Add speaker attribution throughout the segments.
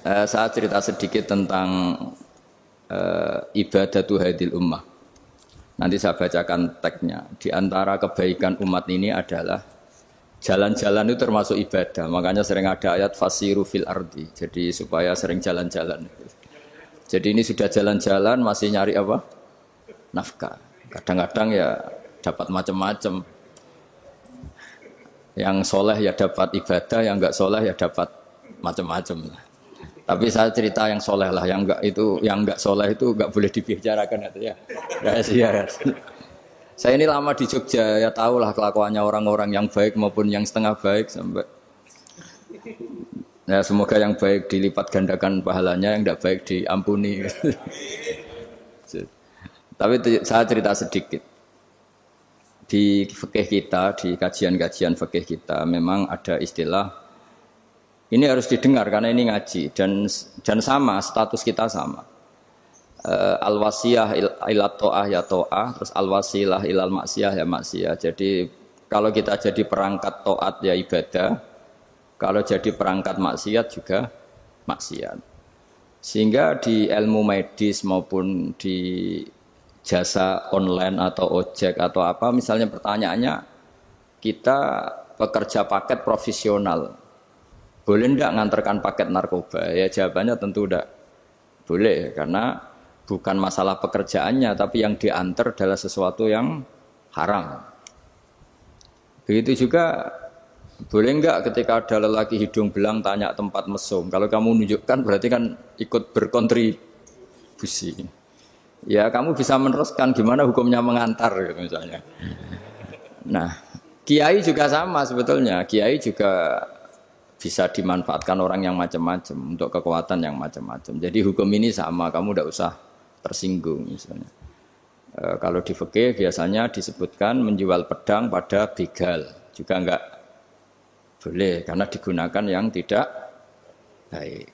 Speaker 1: Saya cerita sedikit tentang ibadatu hadil ummah. Nanti saya bacakan teksnya. Di antara kebaikan umat ini adalah jalan-jalan itu termasuk ibadah. Makanya sering ada ayat fasiru fil ardi. Jadi supaya sering jalan-jalan. Jadi ini sudah jalan-jalan masih nyari apa? Nafkah. Kadang-kadang ya dapat macam-macam. Yang soleh ya dapat ibadah, yang enggak soleh ya dapat macam-macam lah. Tapi saya cerita yang soleh lah, yang enggak soleh itu enggak boleh dibicarakan itu ya. Rahasia. Saya ini lama di Jogja, ya tahulah kelakuannya orang-orang yang baik maupun yang setengah baik sampai. Ya semoga yang baik dilipat gandakan pahalanya, yang enggak baik diampuni. Tapi saya cerita sedikit. Di fikih kita, di kajian-kajian fikih kita memang ada istilah ini harus didengar karena ini ngaji dan sama status kita sama. Al-wasiyah ila ta'ah ya ta'ah, terus al-wasilah ilal maksiyah ya maksiyah. Jadi kalau kita jadi perangkat taat ya ibadah, kalau jadi perangkat maksiat juga maksiat. Sehingga di ilmu medis maupun di jasa online atau ojek atau apa, misalnya pertanyaannya kita pekerja paket profesional, boleh enggak ngantarkan paket narkoba? Ya jawabannya tentu enggak boleh, karena bukan masalah pekerjaannya, tapi yang diantar adalah sesuatu yang haram. Begitu juga boleh enggak ketika ada lelaki hidung belang tanya tempat mesum, kalau kamu nunjukkan berarti kan ikut berkontribusi. Ya kamu bisa meneruskan gimana hukumnya mengantar gitu misalnya. Nah, kiai juga sama sebetulnya. Kiai juga bisa dimanfaatkan orang yang macam-macam untuk kekuatan yang macam-macam. Jadi hukum ini sama, kamu tidak usah tersinggung misalnya. Kalau di fikih biasanya disebutkan menjual pedang pada begal juga enggak boleh karena digunakan yang tidak baik.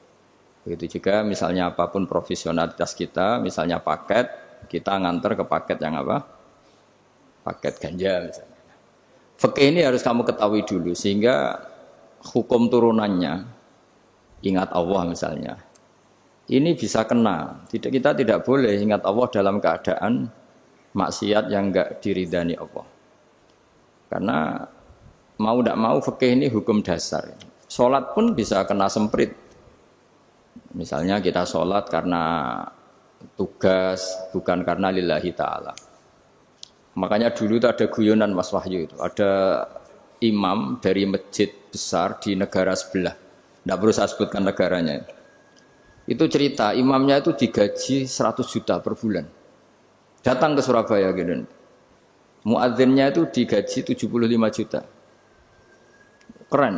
Speaker 1: Begitu juga misalnya apapun profesionalitas kita, misalnya paket, kita nganter ke paket yang apa? Paket ganja misalnya. Fikih ini harus kamu ketahui dulu sehingga hukum turunannya, ingat Allah misalnya, ini bisa kena. Kita tidak boleh ingat Allah dalam keadaan maksiat yang enggak diridani Allah. Karena mau tidak mau fikih ini hukum dasar. Sholat pun bisa kena semprit. Misalnya kita sholat karena tugas, bukan karena lillahi ta'ala. Makanya dulu itu ada guyonan Mas Wahyu itu. Ada imam dari masjid besar di negara sebelah. Tidak perlu saya sebutkan negaranya. Itu cerita, imamnya itu digaji 100 juta per bulan. Datang ke Surabaya gitu. Muadzinnya itu digaji 75 juta. Keren.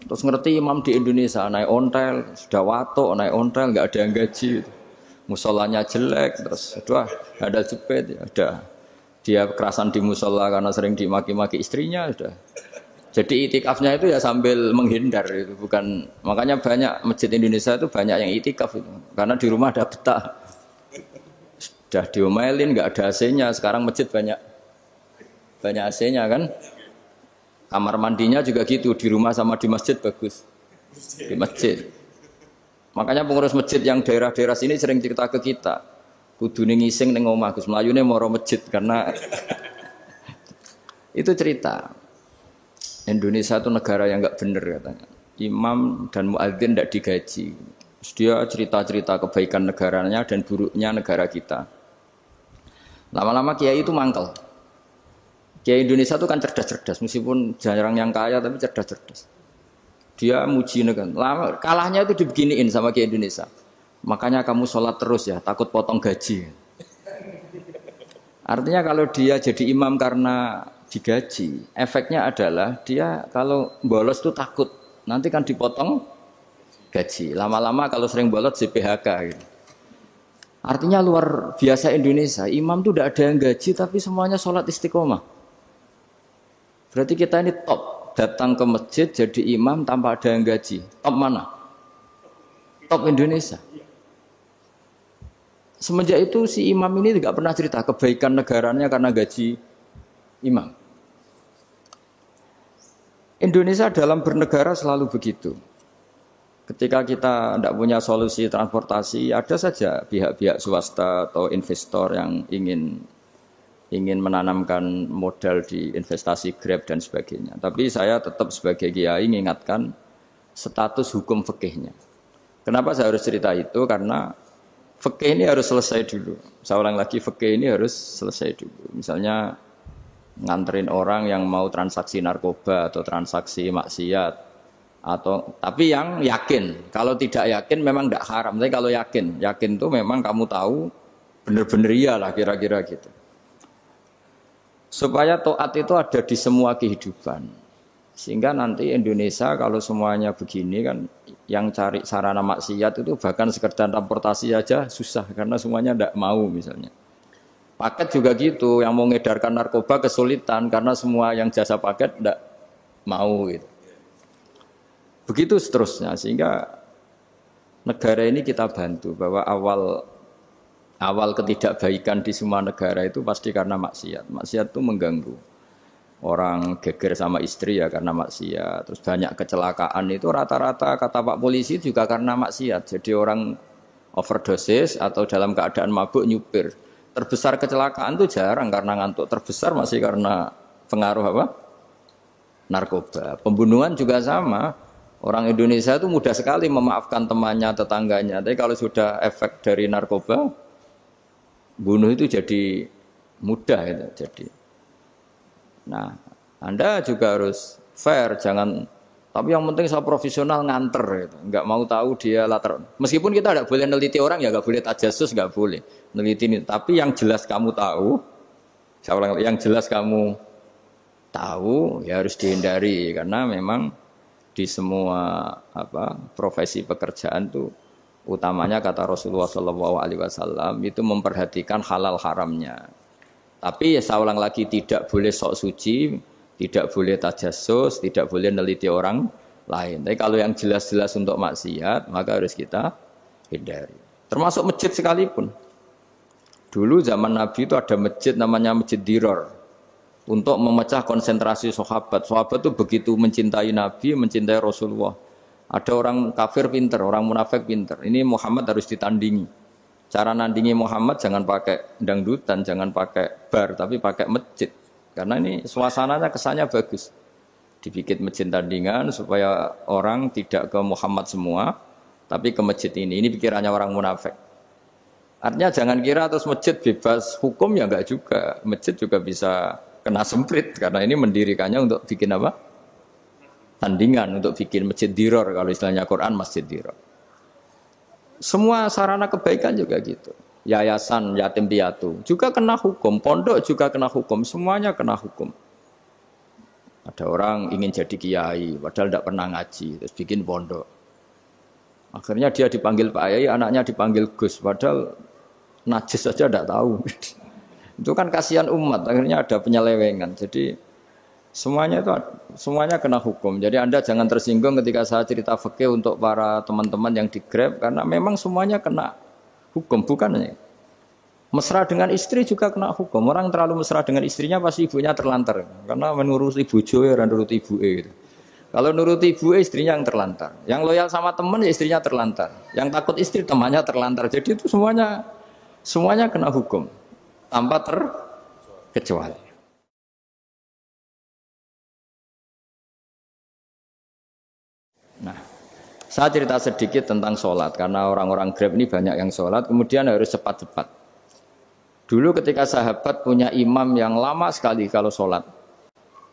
Speaker 1: Terus ngerti imam di Indonesia naik ontel, sudah watok naik ontel, nggak ada yang gaji, musolanya jelek, terus sudah ada jepit, ada dia kerasan di musola karena sering dimaki-maki istrinya, sudah. Jadi itikafnya itu ya sambil menghindar, itu bukan makanya banyak masjid Indonesia itu banyak yang itikaf itu, karena di rumah ada betah, sudah diomelin nggak ada AC-nya, sekarang masjid banyak AC-nya kan. Kamar mandinya juga gitu, di rumah sama di masjid bagus. Di masjid. Makanya pengurus masjid yang daerah-daerah sini sering cerita ke kita. Kudune ngising ning omah Gus Mlayune moro masjid karena itu cerita. Indonesia itu negara yang enggak benar katanya. Imam dan muadzin tidak digaji. Terus dia cerita-cerita kebaikan negaranya dan buruknya negara kita. Lama-lama kiai itu mangkel. Kiai Indonesia itu kan cerdas-cerdas, meskipun jarang yang kaya tapi cerdas-cerdas. Dia muji negara. Kalahnya itu dibeginiin sama Kiai Indonesia. Makanya kamu sholat terus ya, takut potong gaji. Artinya kalau dia jadi imam karena digaji, efeknya adalah dia kalau bolos itu takut, nanti kan dipotong gaji. Lama-lama kalau sering bolos di PHK gitu. Artinya luar biasa Indonesia, imam itu tidak ada yang gaji tapi semuanya sholat istiqomah. Berarti kita ini top, datang ke masjid jadi imam tanpa ada yang gaji. Top mana? Top Indonesia. Semenjak itu si imam ini tidak pernah cerita kebaikan negaranya karena gaji imam. Indonesia dalam bernegara selalu begitu. Ketika kita tidak punya solusi transportasi, ada saja pihak-pihak swasta atau investor yang ingin menanamkan modal di investasi Grab dan sebagainya. Tapi saya tetap sebagai kiai mengingatkan status hukum fikihnya. Kenapa saya harus cerita itu? Karena fikih ini harus selesai dulu. Saya ulang lagi, fikih ini harus selesai dulu. Misalnya nganterin orang yang mau transaksi narkoba atau transaksi maksiat, atau tapi yang yakin. Kalau tidak yakin memang tidak haram. Tapi kalau yakin tuh memang kamu tahu benar-benar iyalah kira-kira gitu. Supaya taat itu ada di semua kehidupan. Sehingga nanti Indonesia kalau semuanya begini kan, yang cari sarana maksiat itu bahkan sekedar transportasi aja susah karena semuanya tidak mau misalnya. Paket juga gitu, yang mau ngedarkan narkoba kesulitan karena semua yang jasa paket tidak mau gitu. Begitu seterusnya, sehingga negara ini kita bantu bahwa awal ketidakbaikan di semua negara itu pasti karena maksiat. Maksiat itu mengganggu. Orang geger sama istri ya karena maksiat. Terus banyak kecelakaan itu rata-rata kata Pak polisi juga karena maksiat. Jadi orang overdosis atau dalam keadaan mabuk nyupir. Terbesar kecelakaan itu jarang karena ngantuk. Terbesar masih karena pengaruh apa? Narkoba. Pembunuhan juga sama. Orang Indonesia itu mudah sekali memaafkan temannya, tetangganya. Tapi kalau sudah efek dari narkoba, bunuh itu jadi mudah itu. Jadi, nah, Anda juga harus fair, jangan. Tapi yang penting saya profesional nganter, gitu. Nggak mau tahu dia latar. Meskipun kita tidak boleh neliti orang, ya nggak boleh tajasus, nggak boleh neliti ini. Tapi yang jelas kamu tahu, saya ulang, yang jelas kamu tahu, ya harus dihindari karena memang di semua profesi pekerjaan itu utamanya kata Rasulullah SAW itu memperhatikan halal haramnya. Tapi ya saya ulang lagi tidak boleh sok suci, tidak boleh tajassus, tidak boleh neliti orang lain. Tapi kalau yang jelas-jelas untuk maksiat maka harus kita hindari. Termasuk masjid sekalipun. Dulu zaman Nabi itu ada masjid namanya Masjid Dirar. Untuk memecah konsentrasi sahabat. Sahabat itu begitu mencintai Nabi, mencintai Rasulullah. Ada orang kafir pinter, orang munafik pinter. Ini Muhammad harus ditandingi. Cara nandingi Muhammad jangan pakai dangdutan, jangan pakai bar, tapi pakai masjid. Karena ini suasananya kesannya bagus. Dibikin masjid tandingan supaya orang tidak ke Muhammad semua, tapi ke masjid ini. Ini pikirannya orang munafik. Artinya jangan kira terus masjid bebas hukum, ya enggak juga. Masjid juga bisa kena semprit karena ini mendirikannya untuk bikin apa? Tandingan, untuk bikin masjid diror, kalau istilahnya Quran masjid diror. Semua sarana kebaikan juga gitu. Yayasan yatim piatu juga kena hukum, pondok juga kena hukum, semuanya kena hukum. Ada orang ingin jadi kiai padahal tidak pernah ngaji, terus bikin pondok. Akhirnya dia dipanggil Pak Yai, anaknya dipanggil Gus, padahal najis saja tidak tahu. Itu kan kasihan umat, akhirnya ada penyelewengan. Jadi semuanya kena hukum. Jadi Anda jangan tersinggung ketika saya cerita fikih untuk para teman-teman yang di Grab, karena memang semuanya kena hukum, bukan? Mesra dengan istri juga kena hukum. Orang terlalu mesra dengan istrinya pasti ibunya terlantar, karena menuruti bojo ya nurut ibu gitu. Kalau nuruti ibu istrinya yang terlantar. Yang loyal sama teman ya istrinya terlantar. Yang takut istri temannya terlantar. Jadi itu semuanya kena hukum. Tanpa terkecuali. Nah, saya cerita sedikit tentang sholat. Karena orang-orang Grab ini banyak yang sholat. Kemudian harus cepat-cepat. Dulu ketika sahabat punya imam yang lama sekali kalau sholat.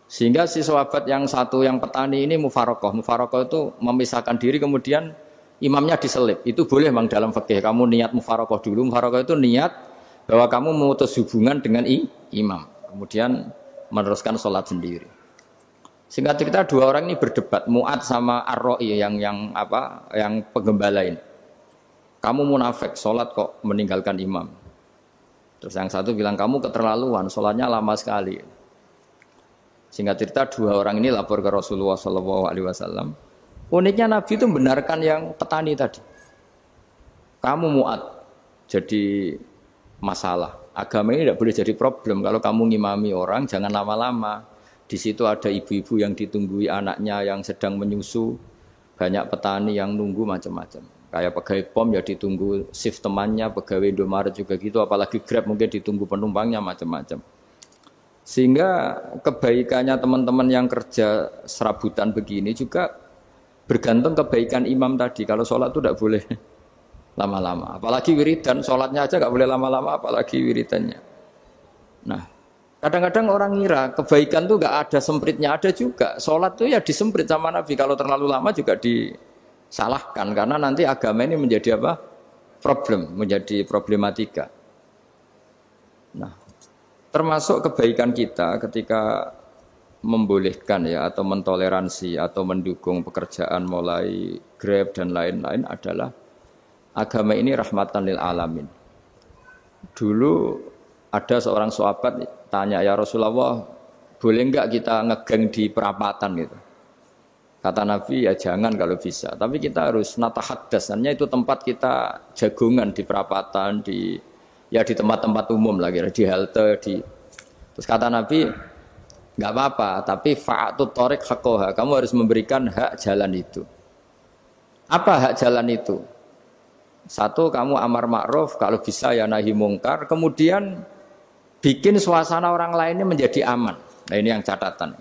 Speaker 1: Sehingga si sahabat yang satu yang petani ini mufarokoh. Mufarokoh itu memisahkan diri kemudian imamnya diselip. Itu boleh memang dalam fikih. Kamu niat mufarokoh dulu. Mufarokoh itu niat bahwa kamu memutus hubungan dengan imam, kemudian meneruskan sholat sendiri. Singkat cerita dua orang ini berdebat, Mu'ad sama Ar-Ra'i yang penggembala ini. Kamu munafik, sholat kok meninggalkan imam. Terus yang satu bilang kamu keterlaluan, sholatnya lama sekali. Singkat cerita dua orang ini lapor ke Rasulullah SAW. Uniknya Nabi itu membenarkan yang petani tadi. Kamu Mu'ad, jadi masalah. Agama ini tidak boleh jadi problem. Kalau kamu ngimami orang, jangan lama-lama. Di situ ada ibu-ibu yang ditunggui anaknya yang sedang menyusu. Banyak petani yang nunggu macam-macam. Kayak pegawai POM ya ditunggu shift temannya, pegawai Indomaret juga gitu, apalagi Grab mungkin ditunggu penumpangnya macam-macam. Sehingga kebaikannya teman-teman yang kerja serabutan begini juga bergantung kebaikan imam tadi. Kalau sholat itu tidak boleh lama-lama. Apalagi wiridan, sholatnya aja nggak boleh lama-lama, apalagi wiridannya. Nah, kadang-kadang orang ngira kebaikan tuh nggak ada sempritnya, ada juga. Sholat tuh ya disemprit sama Nabi. Kalau terlalu lama juga disalahkan karena nanti agama ini menjadi apa? Problem, menjadi problematika. Nah, termasuk kebaikan kita ketika membolehkan ya atau mentoleransi atau mendukung pekerjaan mulai Grab dan lain-lain adalah agama ini rahmatan lil alamin. Dulu ada seorang sahabat tanya, ya Rasulullah, boleh enggak kita ngegeng di perapatan gitu? Kata Nabi, ya jangan kalau bisa. Tapi kita harus natahaddasannya itu tempat kita jagungan di perapatan, di tempat-tempat umum lagi, di halte, Terus kata Nabi, enggak apa-apa, tapi fa'atut thoriq haqqaha. Kamu harus memberikan hak jalan itu. Apa hak jalan itu? Satu, kamu amar ma'ruf, kalau bisa ya nahi mungkar. Kemudian bikin suasana orang lainnya menjadi aman. Nah ini yang catatan.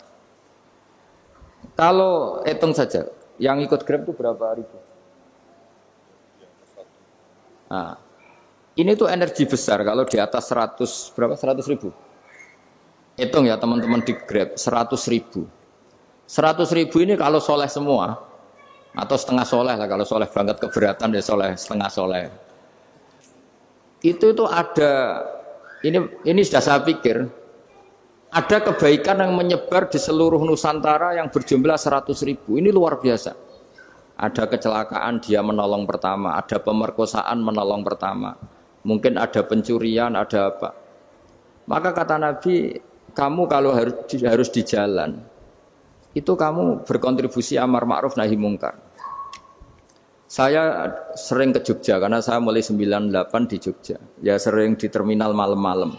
Speaker 1: Kalau hitung saja, yang ikut Grab itu berapa ribu? Nah, ini tuh energi besar kalau di atas 100, berapa? 100 ribu. Hitung ya teman-teman di Grab, 100 ribu. 100 ribu ini kalau soleh semua, atau setengah soleh lah, kalau soleh banget keberatan ya soleh, setengah soleh. Itu ada, ini sudah saya pikir, ada kebaikan yang menyebar di seluruh Nusantara yang berjumlah 100 ribu. Ini luar biasa. Ada kecelakaan dia menolong pertama, ada pemerkosaan menolong pertama. Mungkin ada pencurian, ada apa. Maka kata Nabi, kamu kalau harus di jalan, itu kamu berkontribusi amar ma'ruf nahi mungkar. Saya sering ke Jogja, karena saya mulai 98 di Jogja. Ya sering di terminal malam-malam.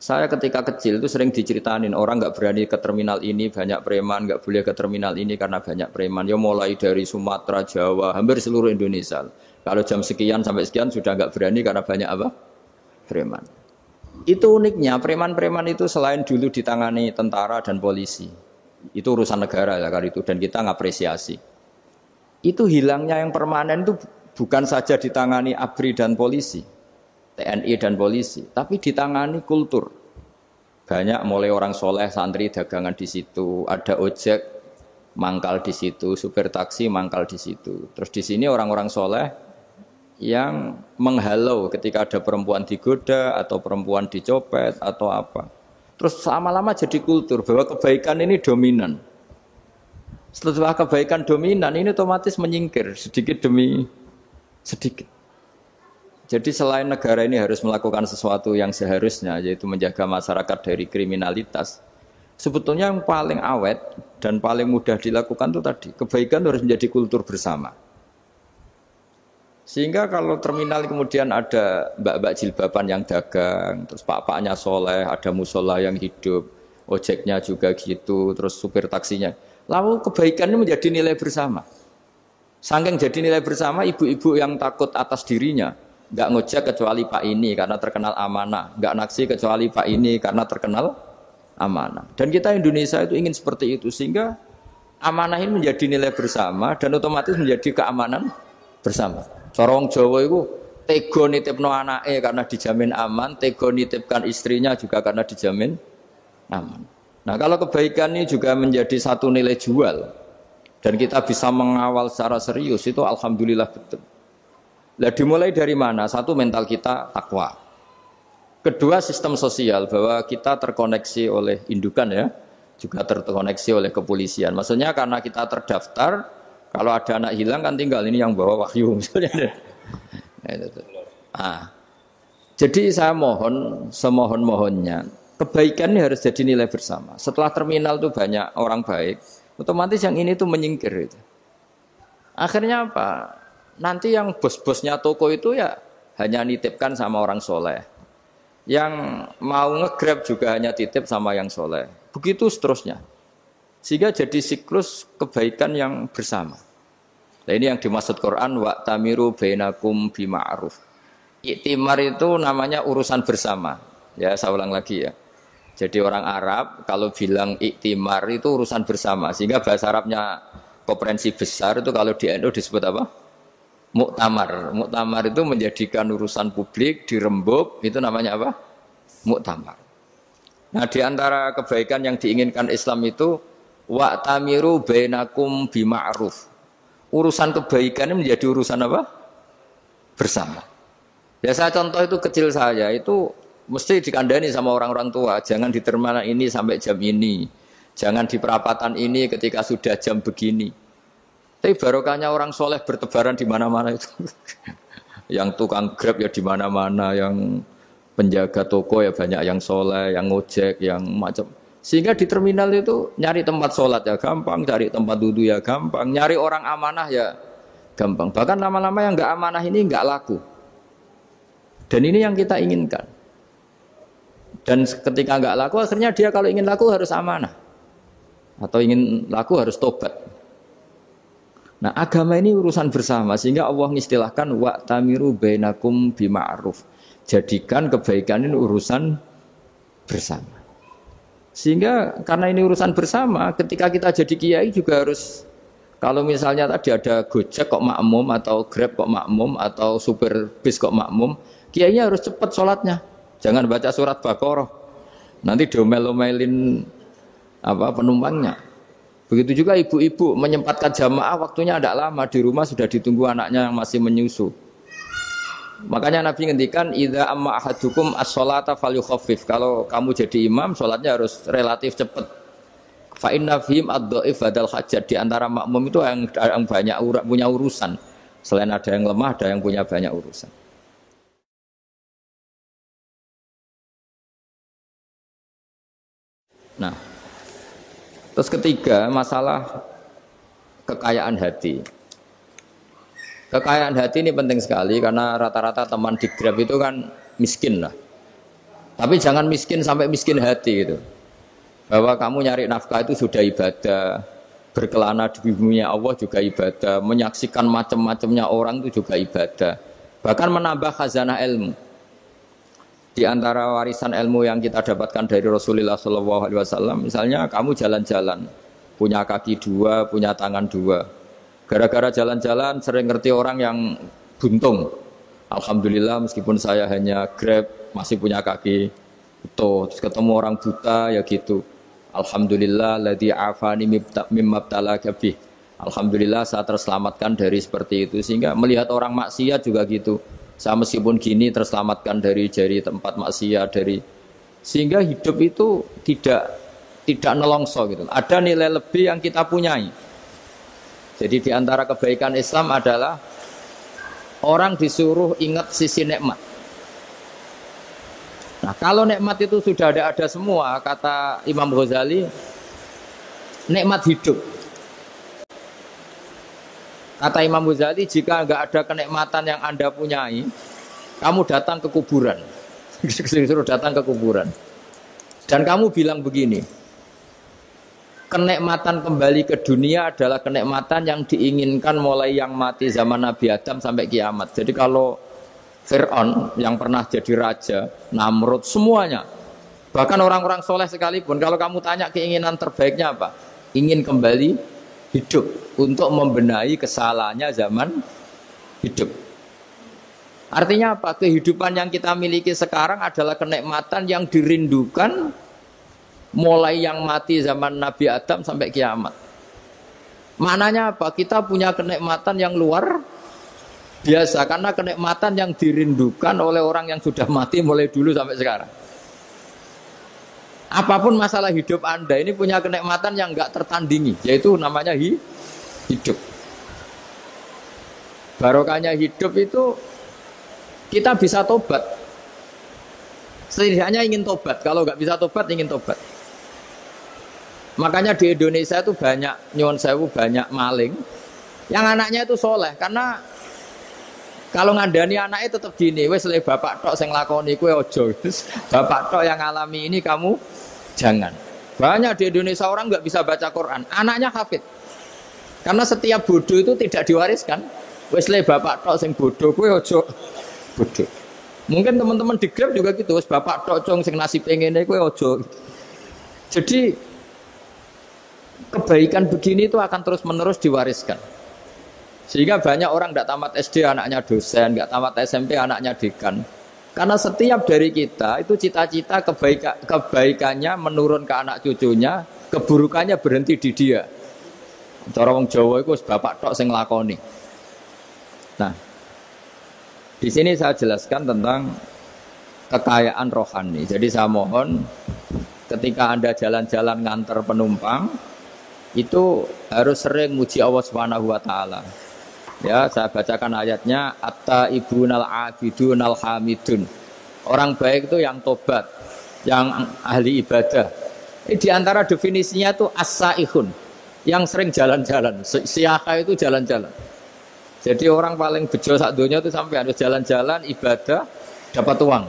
Speaker 1: Saya ketika kecil itu sering diceritain orang nggak berani ke terminal ini banyak preman, nggak boleh ke terminal ini karena banyak preman. Ya mulai dari Sumatera, Jawa, hampir seluruh Indonesia. Kalau jam sekian sampai sekian sudah nggak berani karena banyak apa? Preman. Itu uniknya preman-preman itu selain dulu ditangani tentara dan polisi, itu urusan negara ya kali itu dan kita ngapresiasi. Itu hilangnya yang permanen itu bukan saja ditangani ABRI dan polisi. TNI dan polisi, tapi ditangani kultur. Banyak mulai orang soleh, santri dagangan di situ, ada ojek mangkal di situ, supir taksi mangkal di situ. Terus di sini orang-orang soleh yang menghalau ketika ada perempuan digoda atau perempuan dicopet atau apa. Terus lama-lama jadi kultur bahwa kebaikan ini dominan. Setelah kebaikan dominan ini otomatis menyingkir sedikit demi sedikit. Jadi selain negara ini harus melakukan sesuatu yang seharusnya, yaitu menjaga masyarakat dari kriminalitas, sebetulnya yang paling awet dan paling mudah dilakukan itu tadi, kebaikan harus menjadi kultur bersama. Sehingga kalau terminal kemudian ada mbak-mbak jilbaban yang dagang, terus pak-paknya soleh, ada musola yang hidup, ojeknya juga gitu, terus supir taksinya, lalu kebaikan ini menjadi nilai bersama. Saking jadi nilai bersama, ibu-ibu yang takut atas dirinya, nggak ngojek kecuali Pak ini karena terkenal amanah, nggak naksi kecuali Pak ini karena terkenal amanah. Dan kita Indonesia itu ingin seperti itu sehingga amanah ini menjadi nilai bersama dan otomatis menjadi keamanan bersama. Corong Jawa itu tego nitipno anake karena dijamin aman, tego nitipkan istrinya juga karena dijamin aman. Nah kalau kebaikan ini juga menjadi satu nilai jual dan kita bisa mengawal secara serius itu alhamdulillah betul. Nah, dimulai dari mana? Satu, mental kita takwa. Kedua, sistem sosial bahwa kita terkoneksi oleh indukan ya, juga terkoneksi oleh kepolisian. Maksudnya karena kita terdaftar, kalau ada anak hilang kan tinggal ini yang bawa wahyu misalnya. Jadi saya mohon, semohon-mohonnya, kebaikan ini harus jadi nilai bersama. Setelah terminal itu banyak orang baik, otomatis yang ini tuh menyingkir. Itu. Akhirnya apa? Nanti yang bos-bosnya toko itu ya hanya nitipkan sama orang soleh. Yang mau nge-grab juga hanya titip sama yang soleh. Begitu seterusnya. Sehingga jadi siklus kebaikan yang bersama. Nah, ini yang dimaksud Quran wa'tamiru bainakum bima'ruf. Iktimar itu namanya urusan bersama. Ya, saya ulang lagi ya. Jadi orang Arab kalau bilang iktimar itu urusan bersama. Sehingga bahasa Arabnya konferensi besar itu kalau di NU disebut apa? Muktamar. Muktamar itu menjadikan urusan publik dirembuk, itu namanya apa? Muktamar. Nah, di antara kebaikan yang diinginkan Islam itu wa'tamiru bainakum bima'ruf. Urusan kebaikan ini menjadi urusan apa? Bersama. Ya saya contoh itu kecil saya itu mesti dikandani sama orang-orang tua, jangan di terminal ini sampai jam ini, jangan di perapatan ini ketika sudah jam begini. Tapi barokahnya orang soleh bertebaran di mana-mana itu. Yang tukang Grab ya di mana-mana, yang penjaga toko ya banyak yang soleh, yang ngojek, yang macam. Sehingga di terminal itu nyari tempat sholat ya gampang, cari tempat duduk ya gampang, nyari orang amanah ya gampang. Bahkan lama-lama yang nggak amanah ini nggak laku. Dan ini yang kita inginkan. Dan ketika nggak laku, akhirnya dia kalau ingin laku harus amanah. Atau ingin laku harus tobat. Nah agama ini urusan bersama. Sehingga Allah mengistilahkan wa'tamiru bainakum bima'ruf. Jadikan kebaikan ini urusan bersama. Sehingga karena ini urusan bersama, ketika kita jadi kiai juga harus, kalau misalnya tadi ada Gojek kok makmum, atau Grab kok makmum, atau supir bis kok makmum, kiainya harus cepat sholatnya. Jangan baca surat Baqarah. Nanti diomel-omelin penumpangnya. Begitu juga ibu-ibu menyempatkan jamaah waktunya tidak lama, di rumah sudah ditunggu anaknya yang masih menyusu. Makanya Nabi ngendikan idza amma ahadukum as-sholata falyukhaffif. Kalau kamu jadi imam, sholatnya harus relatif cepat. Fa inna fihim ad-dhaif badal hajat. Di antara makmum itu yang banyak punya urusan. Selain ada yang lemah, ada yang punya banyak urusan. Nah, terus ketiga masalah kekayaan hati. Kekayaan hati ini penting sekali karena rata-rata teman di Grab itu kan miskin lah. Tapi jangan miskin sampai miskin hati gitu. Bahwa kamu nyari nafkah itu sudah ibadah, berkelana di bumi Allah juga ibadah, menyaksikan macam-macamnya orang itu juga ibadah. Bahkan menambah khazanah ilmu. Di antara warisan ilmu yang kita dapatkan dari Rasulullah SAW, misalnya kamu jalan-jalan, punya kaki dua, punya tangan dua. Gara-gara jalan-jalan sering ngerti orang yang buntung. Alhamdulillah meskipun saya hanya Grab, masih punya kaki utuh. Terus ketemu orang buta ya gitu. Alhamdulillah ladzi afani mimma btalaka bih. Alhamdulillah saya terselamatkan dari seperti itu. Sehingga melihat orang maksiat juga gitu. Saya meskipun gini terselamatkan dari tempat maksiat, sehingga hidup itu tidak nelongso gitu. Ada nilai lebih yang kita punyai. Jadi di antara kebaikan Islam adalah orang disuruh ingat sisi nikmat. Nah, kalau nikmat itu sudah ada semua, kata Imam Ghazali, nikmat hidup. Kata Imam Ghazali, jika enggak ada kenikmatan yang Anda punyai, kamu datang ke kuburan. Disuruh datang ke kuburan. Dan kamu bilang begini, kenikmatan kembali ke dunia adalah kenikmatan yang diinginkan mulai yang mati zaman Nabi Adam sampai kiamat. Jadi kalau Fir'aun yang pernah jadi raja, Namrud, semuanya, bahkan orang-orang soleh sekalipun, kalau kamu tanya keinginan terbaiknya apa? Ingin kembali hidup untuk membenahi kesalahannya zaman hidup. Artinya apa? Kehidupan yang kita miliki sekarang adalah kenikmatan yang dirindukan mulai yang mati zaman Nabi Adam sampai kiamat. Maknanya apa? Kita punya kenikmatan yang luar biasa karena kenikmatan yang dirindukan oleh orang yang sudah mati mulai dulu sampai sekarang. Apapun masalah hidup Anda ini punya kenikmatan yang enggak tertandingi, yaitu namanya hidup. Barokahnya hidup itu kita bisa tobat. Setidaknya ingin tobat. Kalau enggak bisa tobat, ingin tobat. Makanya di Indonesia itu banyak nyuwun sewu, banyak maling yang anaknya itu soleh. Karena kalau ngandani anaknya tetap gini, wes le bapak tok sing lakoni kowe ojo. Bapak tok yang alami ini kamu jangan. Banyak di Indonesia orang nggak bisa baca Quran, anaknya hafid. Karena setiap bodoh itu tidak diwariskan. Wes le bapak tok sing bodoh, kowe ojo bodoh. Mungkin teman-teman di Grab juga gitu, wes bapak tok cong sing nasib ngene kowe ojo. Jadi kebaikan begini itu akan terus-menerus diwariskan. Sehingga banyak orang tidak tamat SD anaknya dosen, nggak tamat SMP anaknya dekan. Karena setiap dari kita itu cita-cita kebaikannya menurun ke anak cucunya, keburukannya berhenti di dia. Cara wong Jawa itu bapak tok sing nglakoni. Nah, di sini saya jelaskan tentang kekayaan rohani. Jadi saya mohon ketika Anda jalan-jalan nganter penumpang itu harus sering muji Allah Subhanahu wa taala. Ya, saya bacakan ayatnya at-taibunal abidunal hamidun. Orang baik itu yang tobat, yang ahli ibadah. Di antara definisinya itu as-saihun, yang sering jalan-jalan. Siyaka itu jalan-jalan. Jadi orang paling bejo sak donya itu sampai harus jalan-jalan ibadah dapat uang.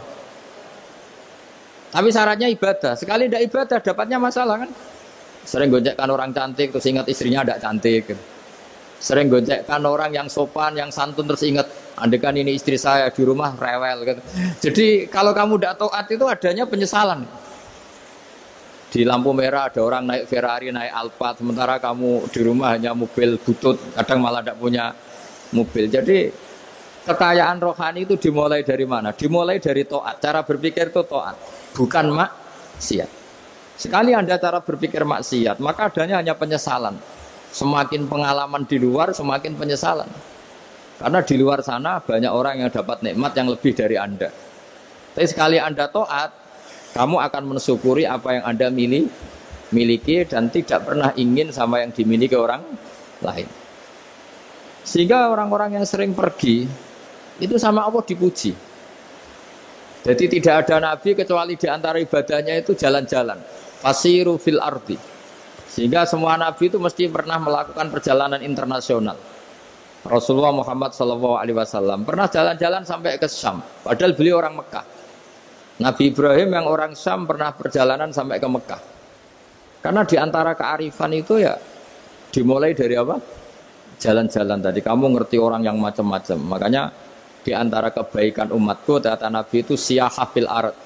Speaker 1: Tapi syaratnya ibadah. Sekali tidak ibadah dapatnya masalah kan? Sering gonjekkan orang cantik terus ingat istrinya tidak cantik. Sering gonjekkan orang yang sopan, yang santun terus ingat andekan ini istri saya di rumah rewel gitu. Jadi kalau kamu tidak taat itu adanya penyesalan. Di lampu merah ada orang naik Ferrari, naik Alphard, sementara kamu di rumah hanya mobil butut, kadang malah tidak punya mobil. Jadi kekayaan rohani itu dimulai dari mana? Dimulai dari taat. Cara berpikir itu taat, bukan maksiat. Sekali Anda cara berpikir maksiat, maka adanya hanya penyesalan. Semakin pengalaman di luar, semakin penyesalan. Karena di luar sana banyak orang yang dapat nikmat yang lebih dari Anda. Tapi sekali Anda taat, kamu akan mensyukuri apa yang Anda miliki dan tidak pernah ingin sama yang dimiliki orang lain. Sehingga orang-orang yang sering pergi itu sama Allah dipuji. Jadi tidak ada nabi kecuali di antara ibadahnya itu jalan-jalan. Fasiru fil ardi. Sehingga semua nabi itu mesti pernah melakukan perjalanan internasional. Rasulullah Muhammad SAW pernah jalan-jalan sampai ke Syam, padahal beliau orang Mekah. Nabi Ibrahim yang orang Syam pernah perjalanan sampai ke Mekah. Karena di antara kearifan itu ya dimulai dari apa? Jalan-jalan tadi. Kamu ngerti orang yang macam-macam. Makanya di antara kebaikan umatku kata Nabi itu siyahah fil ard,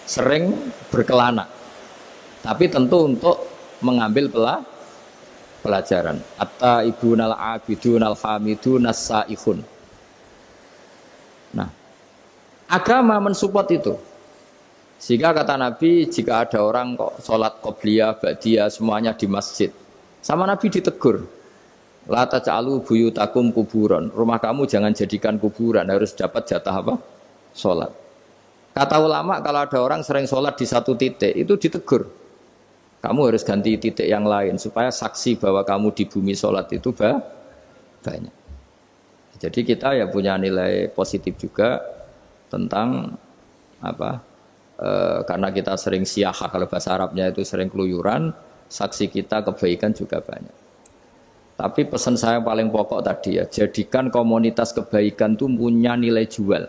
Speaker 1: sering berkelana. Tapi tentu untuk mengambil pelajaran. At-taibunal abidunal hamidunas saihun. Nah, agama mensupport itu. Sehingga kata Nabi, jika ada orang kok sholat qobliyah, ba'diyah semuanya di masjid, sama Nabi ditegur, la taj'alu buyutakum kuburan. Rumah kamu jangan jadikan kuburan, harus dapat jatah apa? Sholat. Kata ulama, kalau ada orang sering sholat di satu titik, itu ditegur. Kamu harus ganti titik yang lain supaya saksi bahwa kamu di bumi sholat itu banyak. Jadi kita ya punya nilai positif juga tentang apa? Karena kita sering siyahah, kalau bahasa Arabnya itu sering keluyuran, saksi kita kebaikan juga banyak. Tapi pesan saya paling pokok tadi ya, jadikan komunitas kebaikan itu punya nilai jual.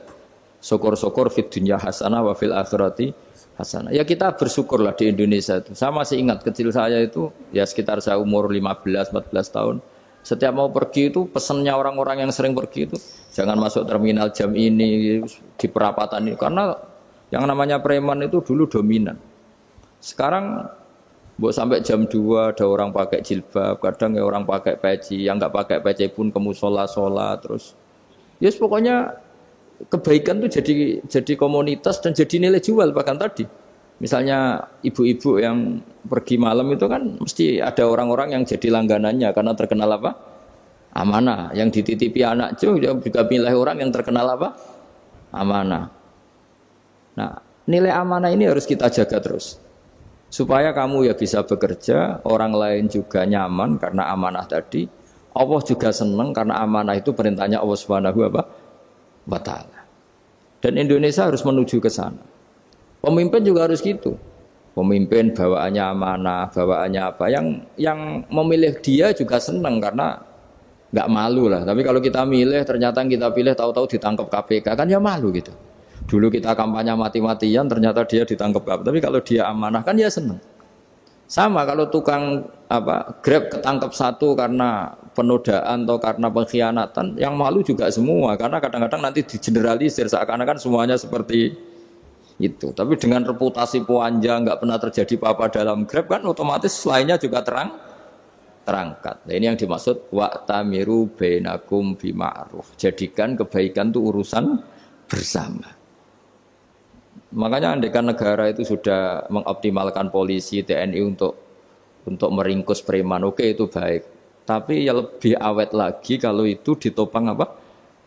Speaker 1: Syukur-syukur fid dunya hasanah wa fil akhirati hasanah. Ya kita bersyukurlah di Indonesia itu. Saya masih ingat kecil saya itu ya sekitar saya umur 15-14 tahun. Setiap mau pergi itu pesannya orang-orang yang sering pergi itu jangan masuk terminal jam ini di perapatan ini karena yang namanya preman itu dulu dominan. Sekarang buat sampai jam 2 ada orang pakai jilbab, kadang ya orang pakai peci, yang nggak pakai peci pun ke musola sholat terus. Yes pokoknya kebaikan itu jadi komunitas dan jadi nilai jual bahkan tadi. Misalnya ibu-ibu yang pergi malam itu kan mesti ada orang-orang yang jadi langganannya karena terkenal apa? Amanah. Yang dititipi anak juga pilih orang yang terkenal apa? Amanah. Nah, nilai amanah ini harus kita jaga terus. Supaya kamu ya bisa bekerja, orang lain juga nyaman karena amanah tadi. Allah juga senang karena amanah itu perintahnya Allah Subhanahu wa ta'ala. Dan Indonesia harus menuju ke sana. Pemimpin juga harus gitu. Pemimpin bawaannya amanah, bawaannya apa? Yang memilih dia juga senang karena nggak malu lah. Tapi kalau kita milih, ternyata kita pilih tahu-tahu ditangkap KPK kan ya malu gitu. Dulu kita kampanye mati-matian, ternyata dia ditangkap KPK. Tapi kalau dia amanah kan ya senang. Sama kalau tukang Grab ketangkep satu karena penodaan atau karena pengkhianatan, yang malu juga semua karena kadang-kadang nanti digeneralisir seakan-akan semuanya seperti itu. Tapi dengan reputasi panjang nggak pernah terjadi apa-apa dalam Grab kan otomatis lainnya juga terangkat. Nah, ini yang dimaksud wa'tamiru bainakum bima'ruf. Jadikan kebaikan itu urusan bersama. Makanya andekan negara itu sudah mengoptimalkan polisi, TNI untuk meringkus preman, oke itu baik. Tapi ya lebih awet lagi kalau itu ditopang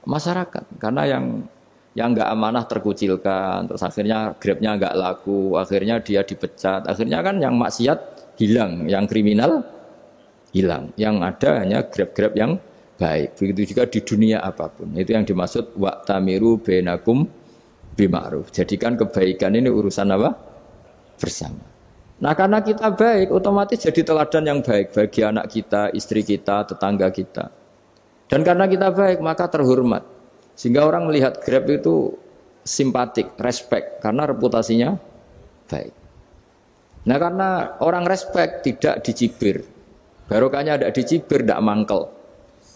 Speaker 1: masyarakat. Karena yang nggak amanah terkucilkan, terus akhirnya Grabnya nggak laku, akhirnya dia dipecat, akhirnya kan yang maksiat hilang, yang kriminal hilang, yang ada hanya Grab yang baik. Begitu juga di dunia apapun. Itu yang dimaksud wa'tamiru bainakum bima'ruf. Jadikan kebaikan ini urusan bersama. Nah karena kita baik, otomatis jadi teladan yang baik bagi anak kita, istri kita, tetangga kita. Dan karena kita baik, maka terhormat. Sehingga orang melihat Grab itu simpatik, respect, karena reputasinya baik. Nah karena orang respect tidak dicibir. Barokahnya tidak dicibir, tidak mangkel.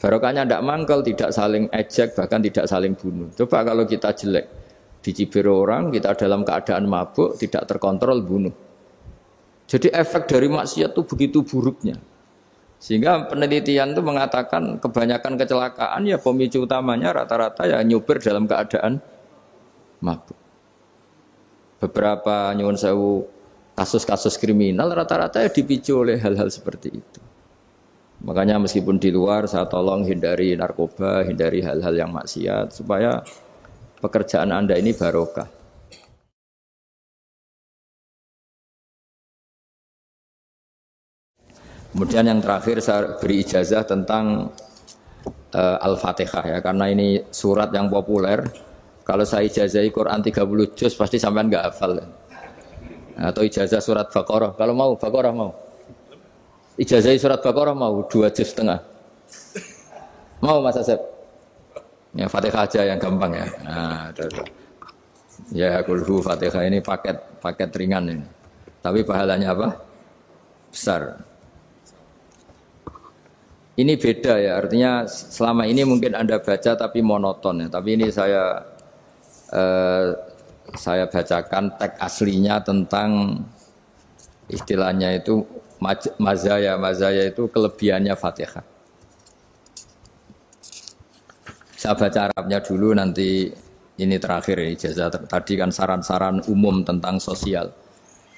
Speaker 1: Barokahnya tidak mangkel, tidak saling ejek, bahkan tidak saling bunuh. Coba kalau kita jelek, dicibir orang, kita dalam keadaan mabuk, tidak terkontrol, bunuh. Jadi efek dari maksiat itu begitu buruknya. Sehingga penelitian itu mengatakan kebanyakan kecelakaan ya pemicu utamanya rata-rata ya nyupir dalam keadaan mabuk. Beberapa nyuwun sewu kasus-kasus kriminal rata-rata ya dipicu oleh hal-hal seperti itu. Makanya meskipun di luar saya tolong hindari narkoba, hindari hal-hal yang maksiat supaya pekerjaan Anda ini barokah. Kemudian yang terakhir saya beri ijazah tentang Al-Fatihah ya, karena ini surat yang populer. Kalau saya ijazahi Quran 30 juz pasti sampean nggak hafal. Atau ijazah surat Baqarah. Kalau mau Baqarah mau. Ijazahi surat Baqarah mau 2 juz setengah. Mau Mas Asep? Ya Fatihah aja yang gampang ya. Nah, ya kulhu Fatihah ini paket ringan ini. Tapi pahalanya apa? Besar. Ini beda ya, artinya selama ini mungkin Anda baca tapi monoton ya. Tapi ini saya bacakan teks aslinya tentang istilahnya itu mazaya itu kelebihannya Fatihah. Saya baca Arabnya dulu, nanti ini terakhir ya, ijazah tadi kan saran-saran umum tentang sosial.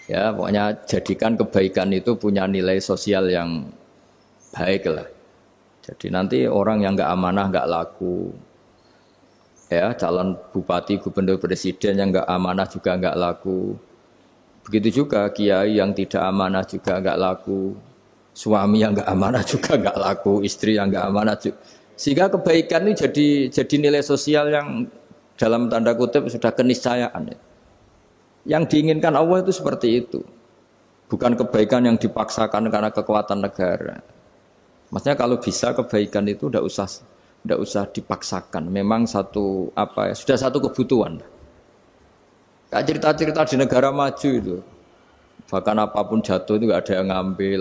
Speaker 1: Ya, pokoknya jadikan kebaikan itu punya nilai sosial yang baik lah. Jadi nanti orang yang nggak amanah nggak laku, ya calon bupati, gubernur, presiden yang nggak amanah juga nggak laku. Begitu juga kiai yang tidak amanah juga nggak laku, suami yang nggak amanah juga nggak laku, istri yang nggak amanah juga. Sehingga kebaikan ini jadi nilai sosial yang dalam tanda kutip sudah keniscayaan. Yang diinginkan Allah itu seperti itu, bukan kebaikan yang dipaksakan karena kekuatan negara. Maksudnya kalau bisa kebaikan itu tidak usah dipaksakan. Memang sudah satu kebutuhan. Kayak cerita-cerita di negara maju itu, bahkan apapun jatuh itu nggak ada yang ngambil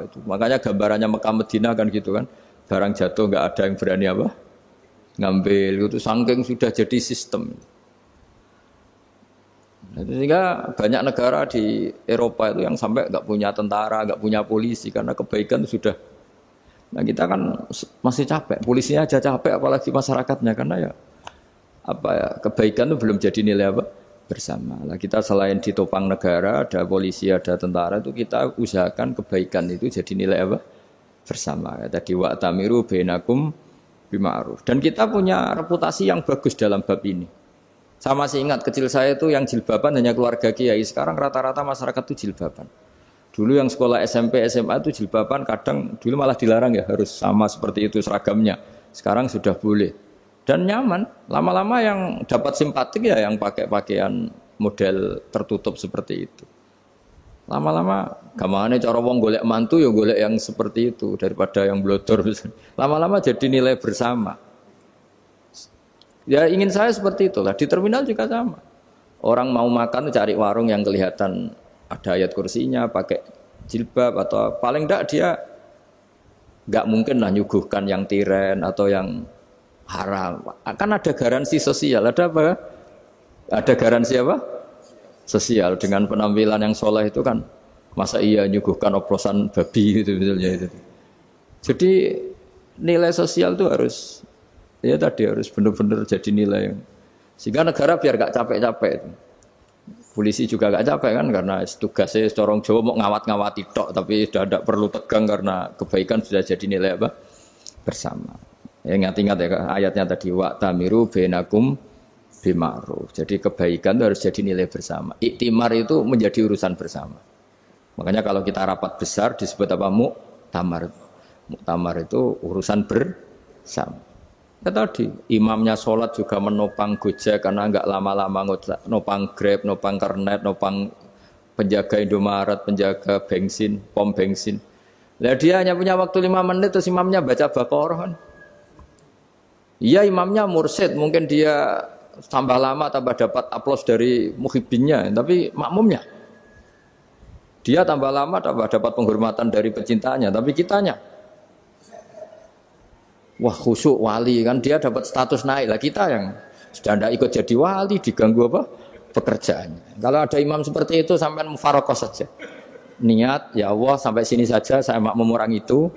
Speaker 1: itu. Makanya gambarannya Mekah Medina kan gitu kan, barang jatuh nggak ada yang berani ngambil. Itu saking sudah jadi sistem. Sehingga banyak negara di Eropa itu yang sampai nggak punya tentara, nggak punya polisi karena kebaikan itu sudah. Nah kita kan masih capek, polisinya aja capek, apalagi masyarakatnya karena kebaikan itu belum jadi nilai bersama. Nah kita selain ditopang negara, ada polisi, ada tentara, itu kita usahakan kebaikan itu jadi nilai bersama. Tadi wa'tamiru bainakum bima'ruf. Dan kita punya reputasi yang bagus dalam bab ini. Saya masih ingat kecil saya itu yang jilbaban hanya keluarga kiai. Sekarang rata-rata masyarakat itu jilbaban. Dulu yang sekolah SMP, SMA itu jilbaban kadang dulu malah dilarang ya, harus sama seperti itu seragamnya. Sekarang sudah boleh. Dan nyaman. Lama-lama yang dapat simpatik ya yang pakai pakaian model tertutup seperti itu. Lama-lama gamane cara wong golek mantu ya golek yang seperti itu daripada yang blodor. Lama-lama jadi nilai bersama. Ya ingin saya seperti itulah. Di terminal juga sama. Orang mau makan cari warung yang kelihatan ada ayat kursinya, pakai jilbab atau paling enggak dia enggak mungkin lah nyuguhkan yang tiren atau yang haram. Kan ada garansi sosial, ada apa? Ada garansi apa? Sosial dengan penampilan yang soleh itu kan masa iya nyuguhkan oplosan babi gitu misalnya itu. Jadi nilai sosial itu harus ya tadi harus benar-benar jadi nilai sehingga negara biar gak capek-capek. Polisi juga gak capek kan karena tugasnya corong Jawa mau ngawat-ngawati tok tapi sudah tidak perlu tegang karena kebaikan sudah jadi nilai apa? Bersama. Ya ingat-ingat ya ayatnya tadi wa tamiru bainakum bima'ruf. Jadi kebaikan itu harus jadi nilai bersama. Iktimar itu menjadi urusan bersama. Makanya kalau kita rapat besar disebut apa? Muktamar. Muktamar itu urusan bersama. Ya tadi imamnya sholat juga menopang Gojek karena enggak lama-lama nopang Grab, nopang Kernet, nopang penjaga Indomaret, penjaga bensin, pom bensin. Lah dia hanya punya waktu 5 menit terus imamnya baca Baqarah kan. Iya imamnya mursyid, mungkin dia tambah lama tambah dapat aplaus dari muhibbinnya, tapi makmumnya dia tambah lama tambah dapat penghormatan dari pecintanya, tapi kitanya wah khusyuk wali kan dia dapat status naik lah, kita yang sudah tidak ikut jadi wali diganggu apa pekerjaannya. Kalau ada imam seperti itu sampai mufaroqah saja, niat ya Allah sampai sini saja saya makmum orang itu,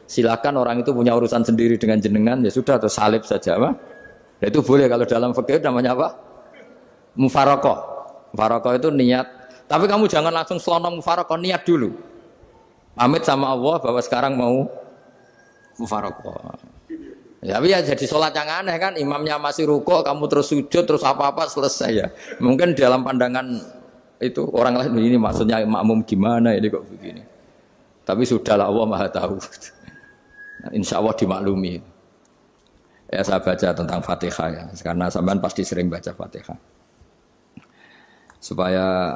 Speaker 1: silakan orang itu punya urusan sendiri dengan jenengan ya sudah atau salib saja apa. Nah, itu boleh kalau dalam fikih namanya apa? Mufaroqah. Mufaroqah itu niat. Tapi kamu jangan langsung selonong mufaroqah, niat dulu. Pamit sama Allah bahwa sekarang mau mufaroqah. Ya, tapi ya jadi sholat yang aneh kan, imamnya masih rukuk, kamu terus sujud, terus apa-apa selesai ya. Mungkin dalam pandangan itu orang lain ini maksudnya makmum gimana ini kok begini. Tapi sudahlah Allah Maha tahu. Insya Allah dimaklumi. Ya saya baca tentang Fatihah ya, karena sampean pasti sering baca Fatihah. Supaya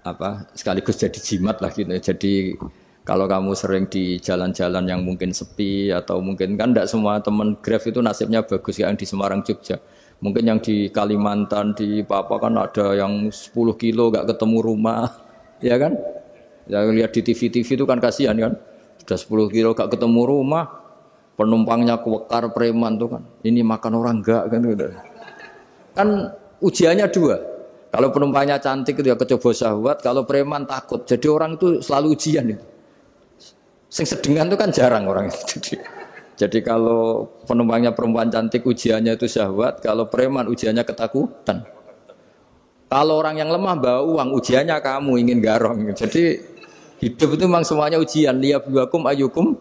Speaker 1: apa sekaligus jadi jimat lah gitu. Jadi kalau kamu sering di jalan-jalan yang mungkin sepi atau mungkin kan tidak semua teman Grab itu nasibnya bagus yang di Semarang Jogja. Mungkin yang di Kalimantan di Papua kan ada yang 10 kilo gak ketemu rumah, ya kan? Ya lihat di TV-TV itu kan kasihan kan. Sudah 10 kilo gak ketemu rumah, penumpangnya kewekar preman tuh kan. Ini makan orang enggak kan gitu. Kan ujiannya dua. Kalau penumpangnya cantik itu ya kecoba syahwat, kalau preman takut. Jadi orang itu selalu ujian itu. Sing sedengan itu kan jarang orang itu. Jadi kalau penumpangnya perempuan cantik ujiannya itu syahwat, kalau preman ujiannya ketakutan. Kalau orang yang lemah bawa uang ujiannya kamu ingin garong. Jadi hidup itu memang semuanya ujian. Liyabluwakum ayyukum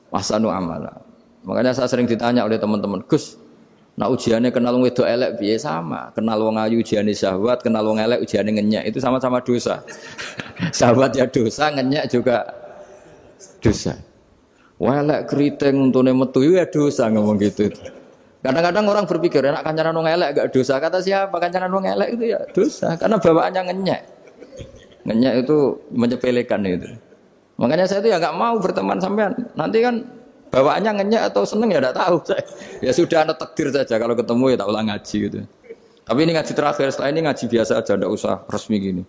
Speaker 1: ahsanu amala. Makanya saya sering ditanya oleh teman-teman, Gus, nah ujiannya kenal wong wedok elek piye sama? Kenal wong ayu ujiane syahwat, kenal wong elek ujiane ngenyek. Itu sama-sama dosa. Syahwat ya dosa, ngenyek juga dosa. Welek keriting untune metu ya dosa ngomong gitu. Kadang-kadang orang berpikir enak kancanan wong elek gak dosa. Kata siapa kancanan wong elek itu ya dosa karena bawaannya ngenyek. Ngenyek itu menyepelekan itu. Makanya saya itu ya enggak mau berteman sampean. Nanti kan bawaannya ngenyek atau seneng ya enggak tahu. Ya sudah ada takdir saja kalau ketemu ya tak ulang ngaji gitu. Tapi ini ngaji terakhir, setelah ini ngaji biasa aja enggak usah resmi gini.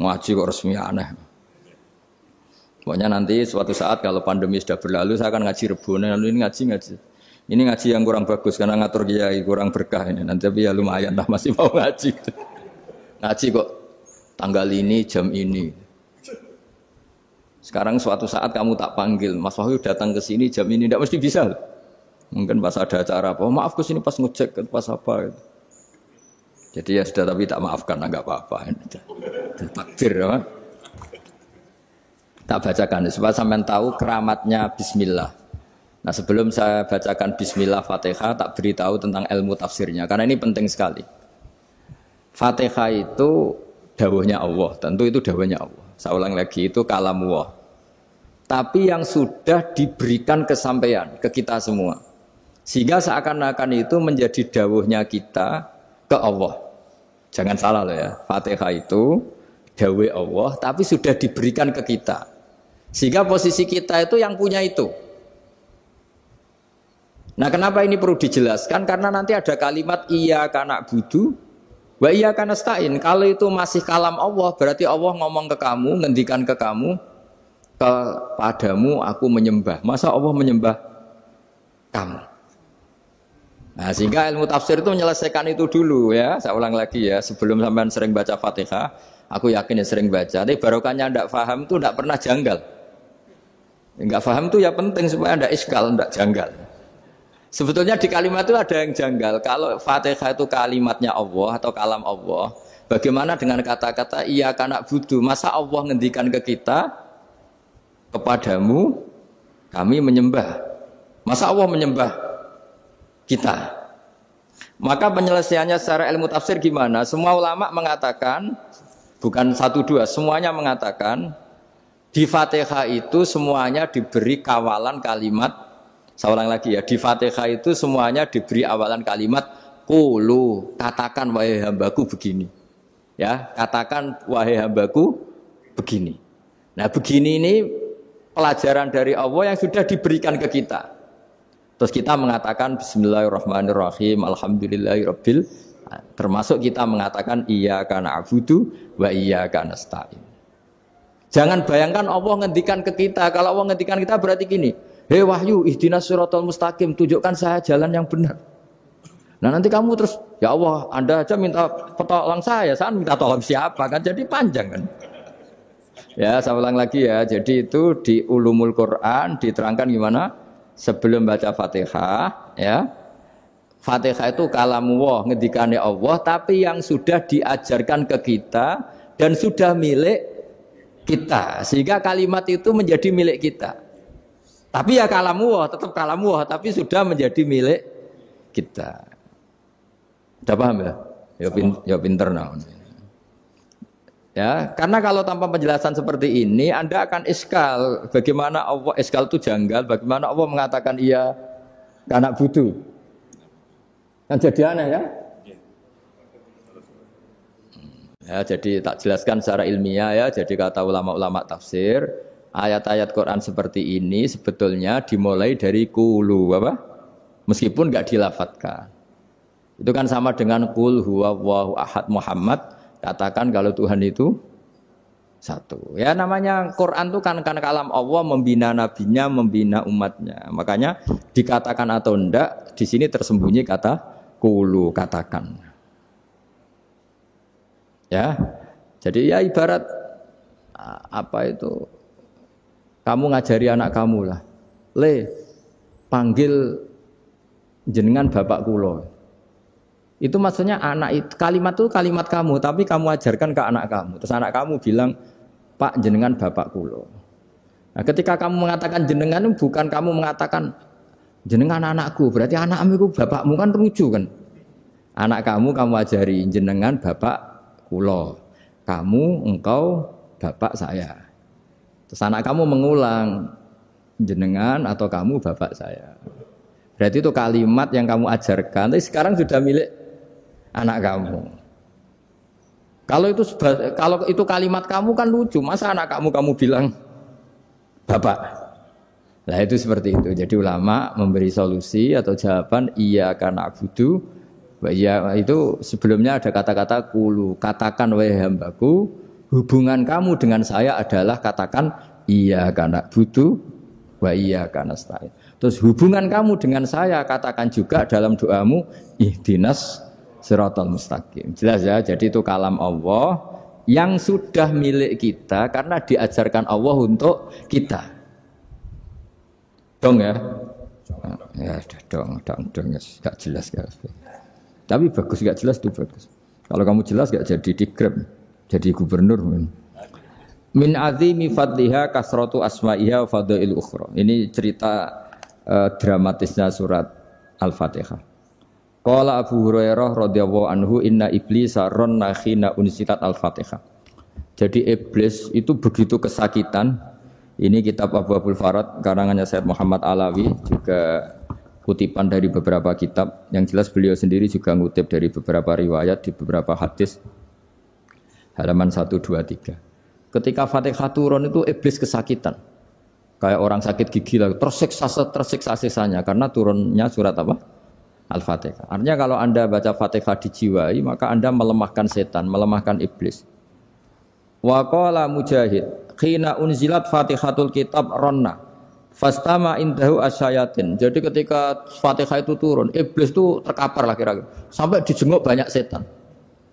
Speaker 1: Ngaji kok resmi aneh. Pokoknya nanti suatu saat kalau pandemi sudah berlalu saya akan ngaji Rebone, lalu ini ngaji. Ini ngaji yang kurang bagus karena ngatur kiai kurang berkah ini. Nanti tapi ya lumayan lah masih mau ngaji. Ngaji kok tanggal ini jam ini. Sekarang suatu saat kamu tak panggil, Mas Wahyu datang ke sini jam ini tidak mesti bisa. Mungkin pas ada acara apa, oh, maaf ke sini pas ngecek pas apa. Gitu. Jadi ya sudah tapi tak maafkan enggak apa-apa. Takdir ya. Tak bacakan supaya sampean tahu keramatnya bismillah. Nah, sebelum saya bacakan bismillah Fatihah, tak beritahu tentang ilmu tafsirnya karena ini penting sekali. Fatihah itu dawuhnya Allah, tentu itu dawuhnya Allah. Saya ulang lagi itu kalamullah. Tapi yang sudah diberikan kesampaian ke kita semua. Sehingga seakan-akan itu menjadi dawuhnya kita ke Allah. Jangan salah loh ya. Fatihah itu dawuh Allah tapi sudah diberikan ke kita. Sehingga posisi kita itu yang punya itu. Nah kenapa ini perlu dijelaskan? Karena nanti ada kalimat iyyaka na'budu wa iyyaka nasta'in. Kalau itu masih kalam Allah, berarti Allah ngomong ke kamu, ngendikan ke kamu, kepadamu aku menyembah. Masa Allah menyembah kamu? Nah, sehingga ilmu tafsir itu menyelesaikan itu dulu ya. Saya ulang lagi ya, sebelum sampean sering baca Fatihah, aku yakin ya sering baca. Tapi barokahnya ndak paham itu ndak pernah janggal. Enggak paham itu ya penting supaya ndak iskal, ndak janggal. Sebetulnya di kalimat itu ada yang janggal. Kalau Fatihah itu kalimatnya Allah atau kalam Allah, bagaimana dengan kata-kata iya kana budu? Masa Allah ngendikan ke kita, kepadamu kami menyembah. Masa Allah menyembah kita? Maka penyelesaiannya secara ilmu tafsir gimana? Semua ulama mengatakan, bukan satu dua, semuanya mengatakan di Fatihah itu semuanya diberi kawalan kalimat. Saya ulang lagi ya, di Fatihah itu semuanya diberi awalan kalimat qulu, katakan wahai hambaku begini. Ya, katakan wahai hambaku begini. Nah, begini ini pelajaran dari Allah yang sudah diberikan ke kita. Terus kita mengatakan bismillahirrahmanirrahim, alhamdulillahirabbil, termasuk kita mengatakan iyyaka na'budu wa iyyaka nasta'in. Jangan bayangkan Allah ngendikan ke kita. Kalau Allah ngendikan kita berarti gini, hei wahyu ihdinas siratal mustaqim, tunjukkan saya jalan yang benar. Nah nanti kamu terus, ya Allah, Anda aja minta pertolongan saya minta tolong siapa kan, jadi panjang kan. Ya, saya ulang lagi ya. Jadi itu di Ulumul Quran diterangkan gimana? Sebelum baca Fatihah, ya. Fatihah itu kalamullah, ngendikane Allah, tapi yang sudah diajarkan ke kita dan sudah milik kita. Sehingga kalimat itu menjadi milik kita. Tapi ya kalamullah, tetap kalamullah, tapi sudah menjadi milik kita. Udah paham ya? Ya pinter nah. Ya, karena kalau tanpa penjelasan seperti ini Anda akan iskal. Bagaimana Allah, iskal itu janggal, bagaimana Allah mengatakan iya karena butuh. Kan jadi aneh ya? Ya, jadi tak jelaskan secara ilmiah ya. Jadi kata ulama-ulama tafsir, ayat-ayat Quran seperti ini sebetulnya dimulai dari qulu apa? Meskipun enggak dilafadzkan. Itu kan sama dengan qul huwallahu ahad Muhammad. Katakan kalau Tuhan itu satu. Ya namanya Quran itu kan kalam Allah, membina nabinya, membina umatnya. Makanya dikatakan atau enggak, di sini tersembunyi kata qulu, katakan. Ya. Jadi ya ibarat apa itu? Kamu ngajari anak kamu lah. Le, panggil jenengan bapak kula. Itu maksudnya anak itu, kalimat itu kalimat kamu, tapi kamu ajarkan ke anak kamu. Terus anak kamu bilang, Pak jenengan bapak kulo. Nah, ketika kamu mengatakan jenengan, bukan kamu mengatakan jenengan anakku, berarti anakmu itu bapakmu, kan lucu kan? Anak kamu ajari jenengan bapak kulo. Kamu, engkau, bapak saya. Terus anak kamu mengulang, jenengan atau kamu bapak saya. Berarti itu kalimat yang kamu ajarkan, tapi sekarang sudah milik anak kamu. Kalau itu kalimat kamu kan lucu. Masa anak kamu bilang bapak? Nah itu seperti itu. Jadi ulama memberi solusi atau jawaban iyyaka na'budu wa iya, itu sebelumnya ada kata-kata qulu. Katakan wahai hambaku, hubungan kamu dengan saya adalah katakan iyyaka na'budu wa iyyaka nasta'in. Terus hubungan kamu dengan saya katakan juga dalam doamu ihdinas siratal mustaqim. Jelas ya, jadi itu kalam Allah yang sudah milik kita karena diajarkan Allah untuk kita. Dong ya? Ya dong, gak jelas gak. Tapi bagus gak jelas itu bagus. Kalau kamu jelas gak jadi dikrep, jadi gubernur. Min azimi fadliha kasratu asma'iha wa fadail ukhra. Ini cerita dramatisnya surat Al-Fatihah. Qala Abu Hurairah radhiyallahu anhu inna iblisa ranna khina unsitat al-Fatihah. Jadi iblis itu begitu kesakitan. Ini kitab Abwaabul Farad karangannya Sayyid Muhammad Alawi, juga kutipan dari beberapa kitab. Yang jelas beliau sendiri juga ngutip dari beberapa riwayat di beberapa hadis. Halaman 123. Ketika Fatihah turun itu iblis kesakitan. Kayak orang sakit gigi lah, tersiksa sisanya karena turunnya surat apa? Al-Fatihah. Artinya kalau Anda baca Fatihah dijiwai, maka Anda melemahkan setan, melemahkan iblis. Wa qala Mujahid, khina unzilat Fatihatul Kitab ronna fastama indahu asyayatin. Jadi ketika Fatihah itu turun, iblis itu terkapar lah kira-kira. Sampai dijenguk banyak setan.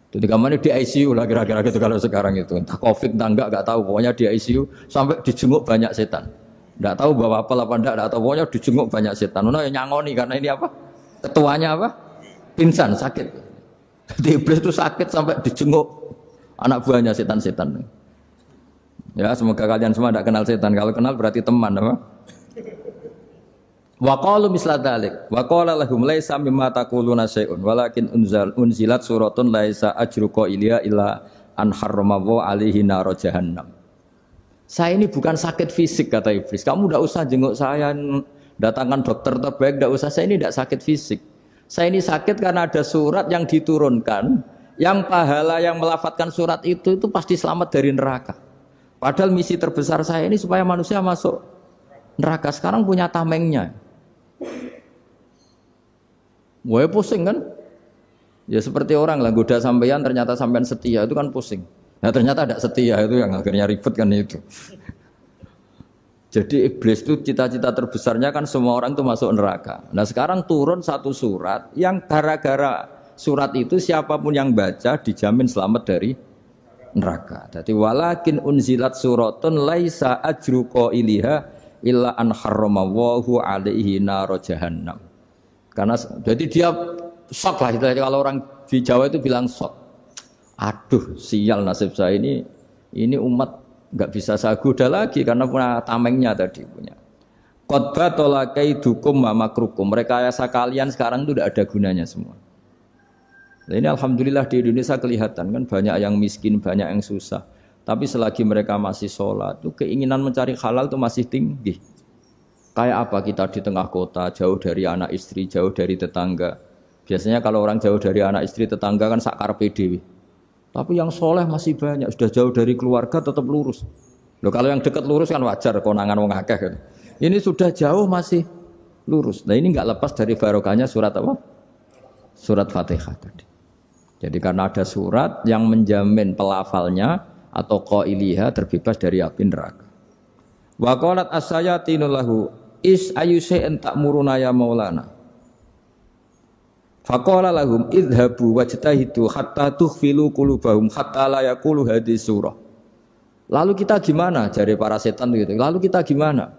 Speaker 1: Jadi kamarnya di ICU lah kira-kira gitu kalau sekarang itu. Entah Covid entah enggak tahu. Pokoknya di ICU sampai dijenguk banyak setan. Enggak tahu bawa apa enggak tahu. Pokoknya dijenguk banyak setan. Ono yang nyangoni karena ini apa? Ketuanya apa? Pingsan, sakit. Jadi iblis itu sakit sampai dijenguk anak buahnya setan-setan. Ya, semoga kalian semua tidak kenal setan. Kalau kenal berarti teman, apa? Wa qalu misla dzalik. Wa qala lahum laisa mimma taquluna syai'un walakin unzilat suratun laisa ajru qailiha illa an harrama alaihi nar jahannam. Saya ini bukan sakit fisik kata iblis. Kamu tidak usah jenguk saya, datangkan dokter terbaik, tidak usah. Saya ini tidak sakit fisik. Saya ini sakit karena ada surat yang diturunkan, yang pahala yang melafadzkan surat itu pasti selamat dari neraka. Padahal misi terbesar saya ini supaya manusia masuk neraka. Sekarang punya tamengnya. Wah pusing kan? Ya seperti orang lah goda sampean ternyata sampean setia itu kan pusing. Nah ternyata tidak setia itu yang akhirnya ribet kan itu. Jadi iblis itu cita-cita terbesarnya kan semua orang itu masuk neraka. Nah sekarang turun satu surat yang gara-gara surat itu siapapun yang baca dijamin selamat dari neraka. Jadi walakin unzilat suratun laisa ajru qailiha illa an harramallahu alaihi nar jahannam. Karena jadi dia shock lah kalau orang di Jawa itu bilang shock. Aduh, sial nasib saya ini umat enggak bisa saya goda lagi karena punya tamengnya tadi punya. Qad batala kaidukum wa makrukum. Rekayasa kalian sekarang itu tidak ada gunanya semua. Nah, ini alhamdulillah di Indonesia kelihatan kan banyak yang miskin, banyak yang susah. Tapi selagi mereka masih sholat, itu keinginan mencari halal itu masih tinggi. Kayak apa kita di tengah kota, jauh dari anak istri, jauh dari tetangga. Biasanya kalau orang jauh dari anak istri, tetangga kan sakar PDW. Tapi yang soleh masih banyak, sudah jauh dari keluarga tetap lurus. Loh, kalau yang dekat lurus kan wajar, konangan wong akeh kan. Ini sudah jauh masih lurus. Nah ini nggak lepas dari barokahnya surat apa? Surat Fatihah tadi. Jadi karena ada surat yang menjamin pelafalnya atau qailiha terbebas dari api neraka. Wa qalat as-sayatinu lahu is ayyusai'in ta'muruna ya maulana. Faqala lahum idhabu wajtahidu hatta tukhfilu qulubahum hatta la yaqulu hadhihi surah. Lalu kita gimana? Jari para setan gitu. Lalu kita gimana?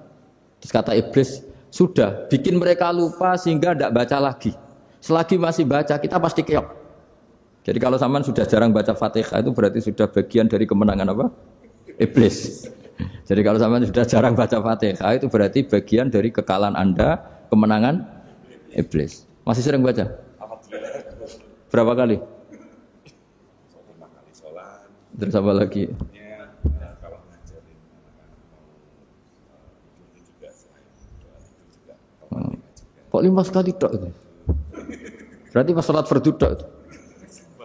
Speaker 1: Terus kata iblis, sudah bikin mereka lupa sehingga tidak baca lagi. Selagi masih baca kita pasti keok. Jadi kalau sampean sudah jarang baca Fatihah itu berarti sudah bagian dari kemenangan apa? Iblis. Jadi kalau sampean sudah jarang baca Fatihah itu berarti bagian dari kekalahan Anda, kemenangan iblis. Masih sering baca? Berapa kali? Terus apa lagi? Kok 5 kali tok itu? Berarti pas salat fardu tok itu.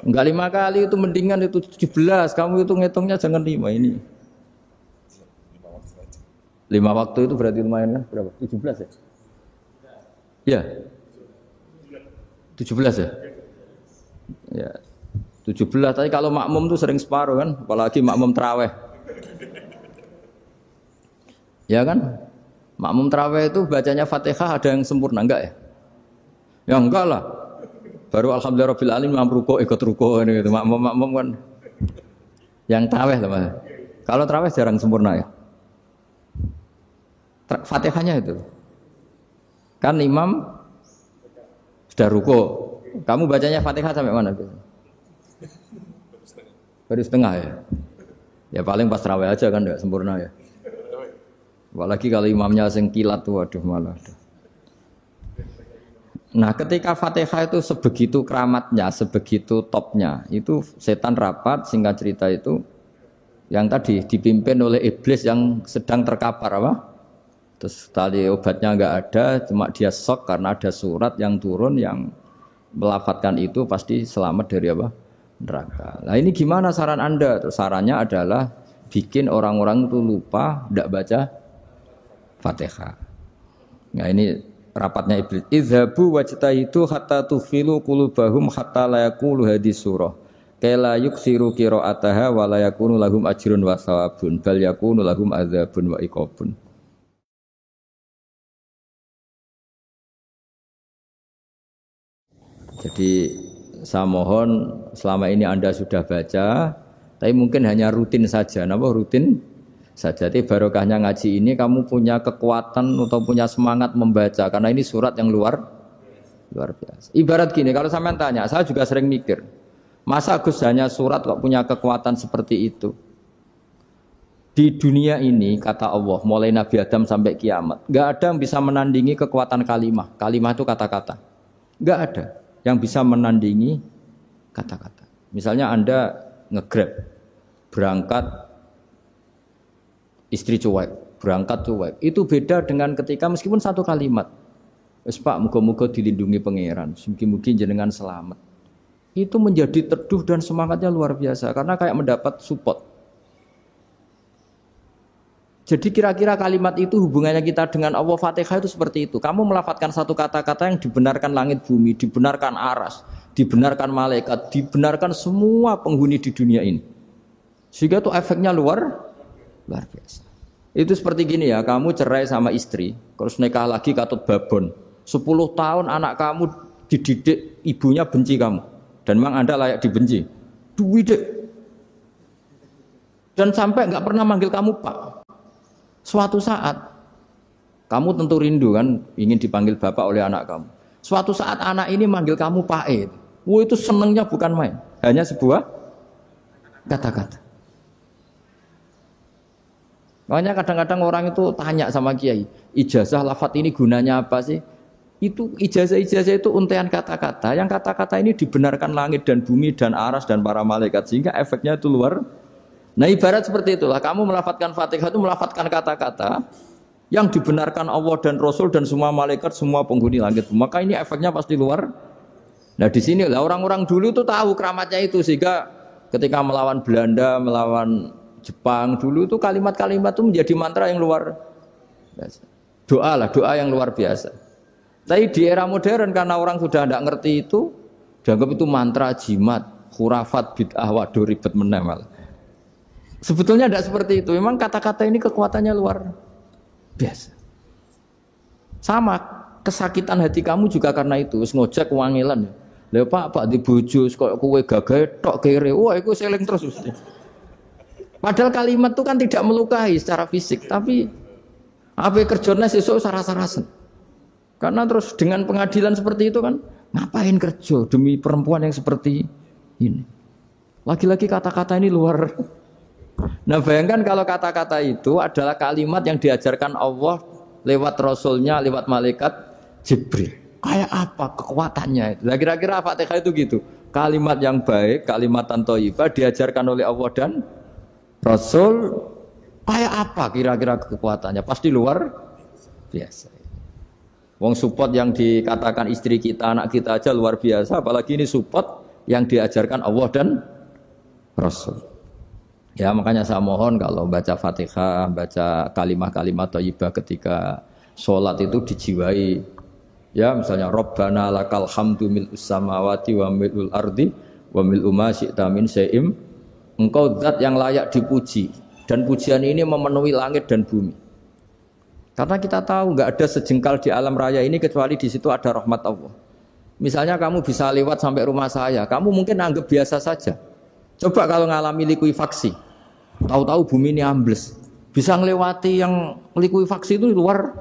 Speaker 1: Enggak 5 kali itu mendingan itu 17. Kamu itu ngitungnya jangan 5 ini. 5 waktu itu berarti lumayan kan? Berapa? 17 ya? Ya. 17 ya? Ya. 17. Tapi kalau makmum tuh sering separuh kan, apalagi makmum tarawih. Ya kan? Makmum tarawih itu bacanya Fatihah ada yang sempurna enggak ya? Ya enggak lah. Baru alhamdulillah rabbil alamin mampu ikut ruko ini gitu. Makmum kan yang tarawih lah Mas. Kalau tarawih jarang sempurna ya. Fatihahnya itu. Kan imam sudah ruko. Kamu bacanya Fatihah sampai mana gitu? Baru setengah ya. Ya paling pas tarawih aja kan enggak sempurna ya. Apalagi kalau imamnya sing kilat tuh waduh malah. Nah ketika Fatihah itu sebegitu keramatnya, sebegitu topnya, itu setan rapat, singkat cerita itu yang tadi dipimpin oleh iblis yang sedang terkapar apa? Terus tali obatnya enggak ada, cuma dia shock karena ada surat yang turun yang melafatkan itu pasti selamat dari apa? Neraka. Nah ini gimana saran Anda? Terus sarannya adalah bikin orang-orang itu lupa, tidak baca Fatihah. Nah ini rapatnya iblis. Idhabu wajtahidu hatta tughfilu qulubahum hatta la yaqulu hadhihi surah. kala yuksiru qiraataha wa la yakunu lahum ajrun wa thawabun bal yakunu lahum adzabun wa iqabun. Jadi saya mohon selama ini Anda sudah baca, tapi mungkin hanya rutin saja. Napa rutin saja? Tapi barokahnya ngaji ini kamu punya kekuatan atau punya semangat membaca karena ini surat yang luar biasa. Ibarat gini, kalau sampean tanya, saya juga sering mikir, masa Gus hanya surat kok punya kekuatan seperti itu? Di dunia ini kata Allah, mulai Nabi Adam sampai kiamat, nggak ada yang bisa menandingi kekuatan kalimah. Kalimah itu kata-kata. Nggak ada yang bisa menandingi kata-kata. Misalnya Anda nge-grab, berangkat istri cuek, berangkat cuek. Itu beda dengan ketika meskipun satu kalimat. Wes Pak, muga-muga dilindungi pangeran, mugi-mugi jenengan selamat. Itu menjadi teduh dan semangatnya luar biasa karena kayak mendapat support. Jadi kira-kira kalimat itu hubungannya kita dengan Allah, Fatihah itu seperti itu. Kamu melafadzkan satu kata-kata yang dibenarkan langit bumi, dibenarkan aras, dibenarkan malaikat, dibenarkan semua penghuni di dunia ini. Sehingga itu efeknya luar biasa. Itu seperti gini ya, kamu cerai sama istri, terus nikah lagi katut babon. 10 tahun anak kamu dididik, ibunya benci kamu. Dan memang Anda layak dibenci. Duwidek. Dan sampai nggak pernah manggil kamu Pak. Suatu saat, kamu tentu rindu kan, ingin dipanggil Bapak oleh anak kamu. Suatu saat anak ini manggil kamu Pak E. Wah itu senengnya bukan main. Hanya sebuah kata-kata. Makanya kadang-kadang orang itu tanya sama kiai, ijazah lafadz ini gunanya apa sih? Itu ijazah-ijazah itu untaian kata-kata. Yang kata-kata ini dibenarkan langit dan bumi dan aras dan para malaikat sehingga efeknya itu luar. Nah ibarat seperti itulah. Kamu melafadzkan Fatihah itu melafadzkan kata-kata yang dibenarkan Allah dan Rasul dan semua malaikat, semua penghuni langit. Maka ini efeknya pasti luar. Nah di sini lah orang-orang dulu itu tahu keramatnya itu sehingga ketika melawan Belanda, melawan Jepang dulu itu kalimat-kalimat itu menjadi mantra yang luar biasa. Doa yang luar biasa. Tapi di era modern karena orang sudah tidak ngerti itu, dianggap itu mantra, jimat, khurafat, bid'ah, waduh ribet menemal. Sebetulnya tidak seperti itu. Memang kata-kata ini kekuatannya luar biasa. Sama kesakitan hati kamu juga karena itu. Ngojek wangilan. Lha Pak di bojo kok kowe gagahe tok kere. Wah, iku seling terus mesti. Padahal kalimat itu kan tidak melukai secara fisik, tapi apa kerjanya sesuk sarasa-rasen. Karena terus dengan pengadilan seperti itu kan, ngapain kerja demi perempuan yang seperti ini? Lagi-lagi kata-kata ini luar. Nah bayangkan kalau kata-kata itu adalah kalimat yang diajarkan Allah lewat Rasulnya, lewat malaikat Jibril. Kayak apa kekuatannya itu? Nah, kira-kira Fatihah itu gitu. Kalimat yang baik, kalimatan thayyibah diajarkan oleh Allah dan Rasul. Kayak apa kira-kira kekuatannya? Pasti luar biasa. Wong support yang dikatakan istri kita, anak kita aja luar biasa, apalagi ini support yang diajarkan Allah dan Rasul. Ya makanya saya mohon kalau baca Fatihah, baca kalimat-kalimat thayyibah ketika sholat itu dijiwai. Ya misalnya Rabbana lakal hamdu mil'us samawati wa mil'ul ardi wa mil'u ma syi'ta min syai'im. Engkau zat yang layak dipuji dan pujian ini memenuhi langit dan bumi. Karena kita tahu nggak ada sejengkal di alam raya ini kecuali di situ ada rahmat Allah. Misalnya kamu bisa lewat sampai rumah saya, kamu mungkin anggap biasa saja. Coba kalau ngalami likuifaksi, tahu-tahu bumi ini ambles, bisa ngelewati yang likuifaksi itu luar.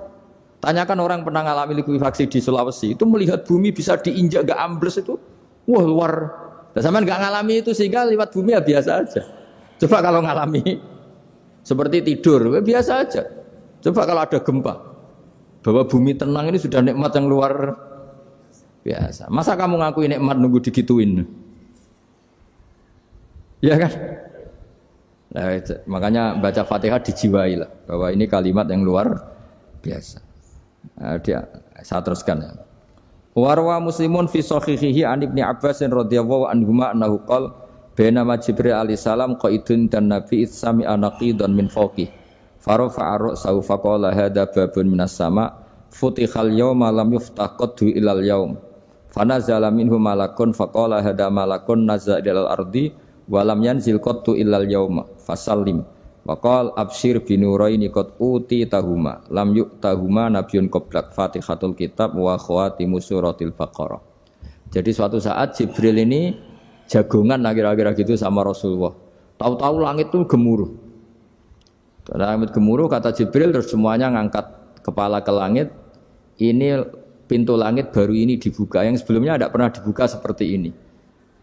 Speaker 1: Tanyakan orang pernah ngalami likuifaksi di Sulawesi, itu melihat bumi bisa diinjak nggak ambles itu, wah luar. Dan sampean nggak ngalami itu sehingga lewat bumi ya biasa aja. Coba kalau ngalami seperti tidur, ya biasa aja. Coba kalau ada gempa, bahwa bumi tenang ini sudah nikmat yang luar biasa. Masa kamu ngakuin nikmat nunggu digituin? Ya kan? Nah, makanya baca Fatihah dijiwai lah, bahwa ini kalimat yang luar biasa. Nah, saya teruskan ya. Warwa Muslimun fi sahihihi an Ibnu Abbas radhiyallahu anhuma annahu qala bainama Jibril alaihi salam qaidun dan Nabi itsami anaqidan min fawqi. Farofa ar-ra'sahu faqala hadza babun minas sama' futihal yawma lam yuftah qaddu ilal yaum Fanazala minhu malakun faqala hada malakun nazza ilal ardi walam yanzil qattu illal yauma fasallim waqal absyir binuraini qad uti tahuma lam yu'tahuma nabiyyun qablak Fatihatul kitab wa khawatimus suratil Baqarah. Jadi suatu saat Jibril ini jagongan kira-kira gitu sama Rasulullah. Tahu-tahu langit itu gemuruh. Karena langit gemuruh kata Jibril terus semuanya ngangkat kepala ke langit. Ini pintu langit baru ini dibuka, yang sebelumnya tidak pernah dibuka seperti ini.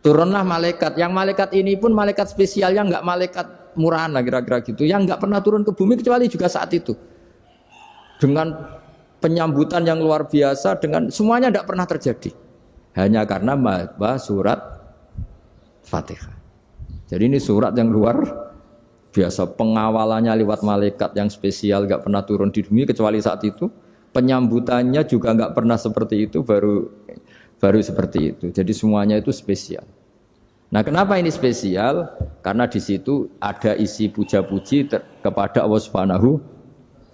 Speaker 1: Turunlah malaikat, yang malaikat ini pun malaikat spesial, yang enggak malaikat murahan lah kira-kira gitu, yang enggak pernah turun ke bumi kecuali juga saat itu. Dengan penyambutan yang luar biasa, dengan semuanya tidak pernah terjadi. Hanya karena bahwa surat Fatihah. Jadi ini surat yang luar biasa, pengawalannya lewat malaikat yang spesial, enggak pernah turun di bumi kecuali saat itu. Penyambutannya juga enggak pernah seperti itu, baru seperti itu. Jadi semuanya itu spesial. Nah, kenapa ini spesial? Karena di situ ada isi puja-puji kepada Allah Subhanahu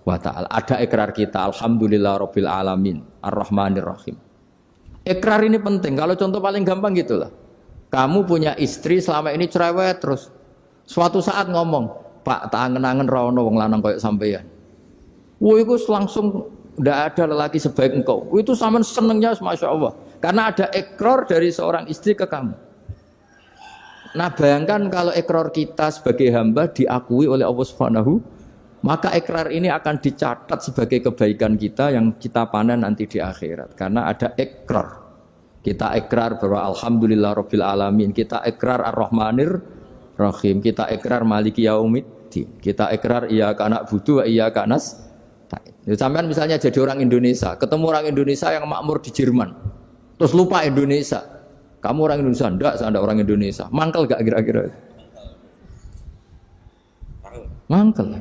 Speaker 1: wa taala. Ada ikrar kita, alhamdulillahirabbil alamin, arrahmanir rahim. Ikrar ini penting. Kalau contoh paling gampang gitulah. Kamu punya istri selama ini cerewet terus. Suatu saat ngomong, "Pak, tak angen-angen ra ono wong lanang koyo sampeyan." Wah, itu langsung tidak ada lelaki sebaik engkau. Itu sama senangnya, masya Allah. Karena ada ikrar dari seorang istri ke kamu. Nah, bayangkan kalau ikrar kita sebagai hamba diakui oleh Allah Subhanahu, maka ikrar ini akan dicatat sebagai kebaikan kita yang kita panen nanti di akhirat. Karena ada ikrar. Kita ikrar bahwa alhamdulillah rabbil alamin. Kita ikrar ar-rahmanir rahim. Kita ikrar maliki yaumiddin. Kita ikrar iyyaka na'budu wa iyyaka nasta'in. Sampean misalnya jadi orang Indonesia, ketemu orang Indonesia yang makmur di Jerman, terus lupa Indonesia. Kamu orang Indonesia? Enggak, saya ada orang Indonesia. Mangkel gak kira-kira? Mangkel.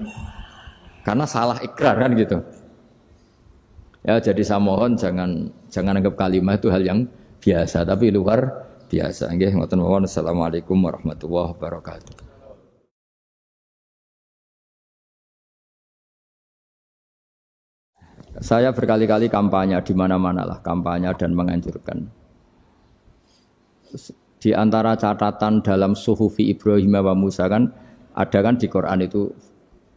Speaker 1: Karena salah ikrar kan gitu. Ya, jadi saya mohon jangan anggap kalimat itu hal yang biasa, tapi luar biasa. Nggih, ngoten mawon. Assalamualaikum warahmatullahi wabarakatuh. Saya berkali-kali kampanye di mana-mana lah, kampanye dan menganjurkan. Di antara catatan dalam Suhufi Ibrahim wa Musa kan ada kan di Quran itu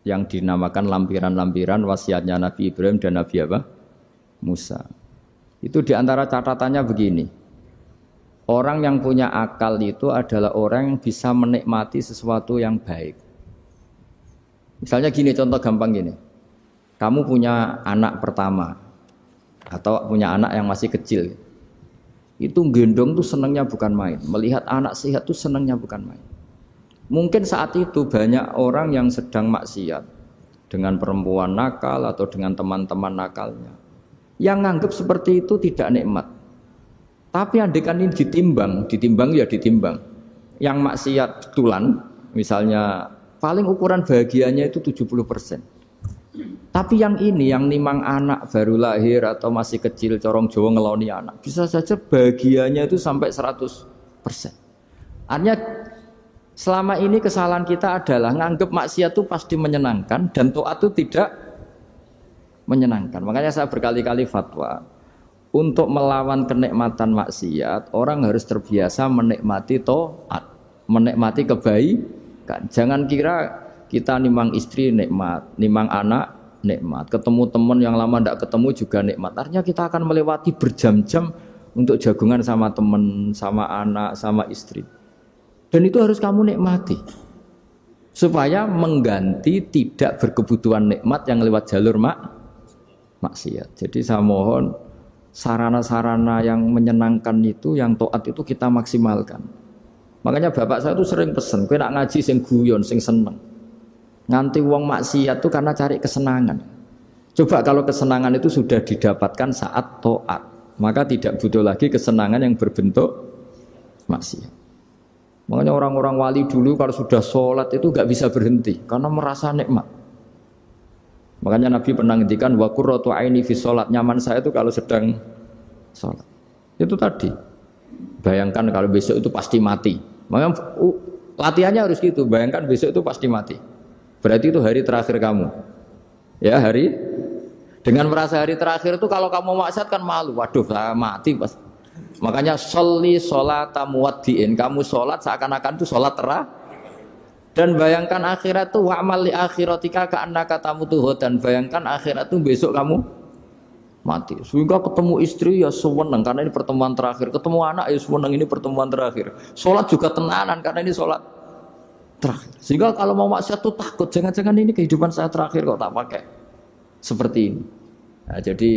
Speaker 1: yang dinamakan lampiran-lampiran wasiatnya Nabi Ibrahim dan Nabi apa? Musa. Itu di antara catatannya begini. Orang yang punya akal itu adalah orang yang bisa menikmati sesuatu yang baik. Misalnya gini, contoh gampang gini. Kamu punya anak pertama atau punya anak yang masih kecil, itu gendong tuh senangnya bukan main. Melihat anak sehat tuh senangnya bukan main. Mungkin saat itu banyak orang yang sedang maksiat dengan perempuan nakal atau dengan teman-teman nakalnya, yang nganggap seperti itu tidak nikmat. Tapi andekan ini ditimbang ya ditimbang. Yang maksiat betulan, misalnya paling ukuran bahagianya itu 70%. Tapi yang ini, yang nimang anak baru lahir atau masih kecil, corong Jawa ngeloni anak, bisa saja bahagianya itu sampai 100%. Artinya selama ini kesalahan kita adalah nganggap maksiat itu pasti menyenangkan dan taat itu tidak menyenangkan. Makanya saya berkali-kali fatwa, untuk melawan kenikmatan maksiat, orang harus terbiasa menikmati taat, menikmati kebaikan. Jangan kira kita nimang istri nikmat, nimang anak nikmat, ketemu teman yang lama tidak ketemu juga nikmat. Artinya kita akan melewati berjam-jam untuk jagungan sama teman, sama anak, sama istri. Dan itu harus kamu nikmati supaya mengganti tidak berkebutuhan nikmat yang lewat jalur maksiat. Jadi saya mohon sarana-sarana yang menyenangkan itu, yang taat itu kita maksimalkan. Makanya bapak saya itu sering pesen, kowe nak ngaji sing guyon, sing seneng. Nganti wong maksiat itu karena cari kesenangan. Coba kalau kesenangan itu sudah didapatkan saat taat, maka tidak butuh lagi kesenangan yang berbentuk maksiat. Makanya orang-orang wali dulu kalau sudah sholat itu gak bisa berhenti karena merasa nikmat. Makanya Nabi pernah ngendikan wa qurratu aini fi sholat, nyaman saya itu kalau sedang sholat. Itu tadi. Bayangkan kalau besok itu pasti mati. Makanya latihannya harus gitu. Bayangkan besok itu pasti mati. Berarti itu hari terakhir kamu. Ya, dengan merasa hari terakhir itu kalau kamu maksiat kan malu. Waduh, saya mati pas. Makanya sholli sholata muwaddiin, kamu sholat seakan-akan itu sholat terakhir. Dan bayangkan akhirat itu wa'mal li akhiratika ka'annaka tamutu, dan bayangkan akhirat itu besok kamu mati. Sehingga ketemu istri ya seneng karena ini pertemuan terakhir, ketemu anak ya seneng ini pertemuan terakhir. Sholat juga tenanan karena ini sholat terakhir. Sehingga kalau mau maksiat tuh takut, jangan-jangan ini kehidupan saya terakhir kok tak pakai seperti ini. Nah, jadi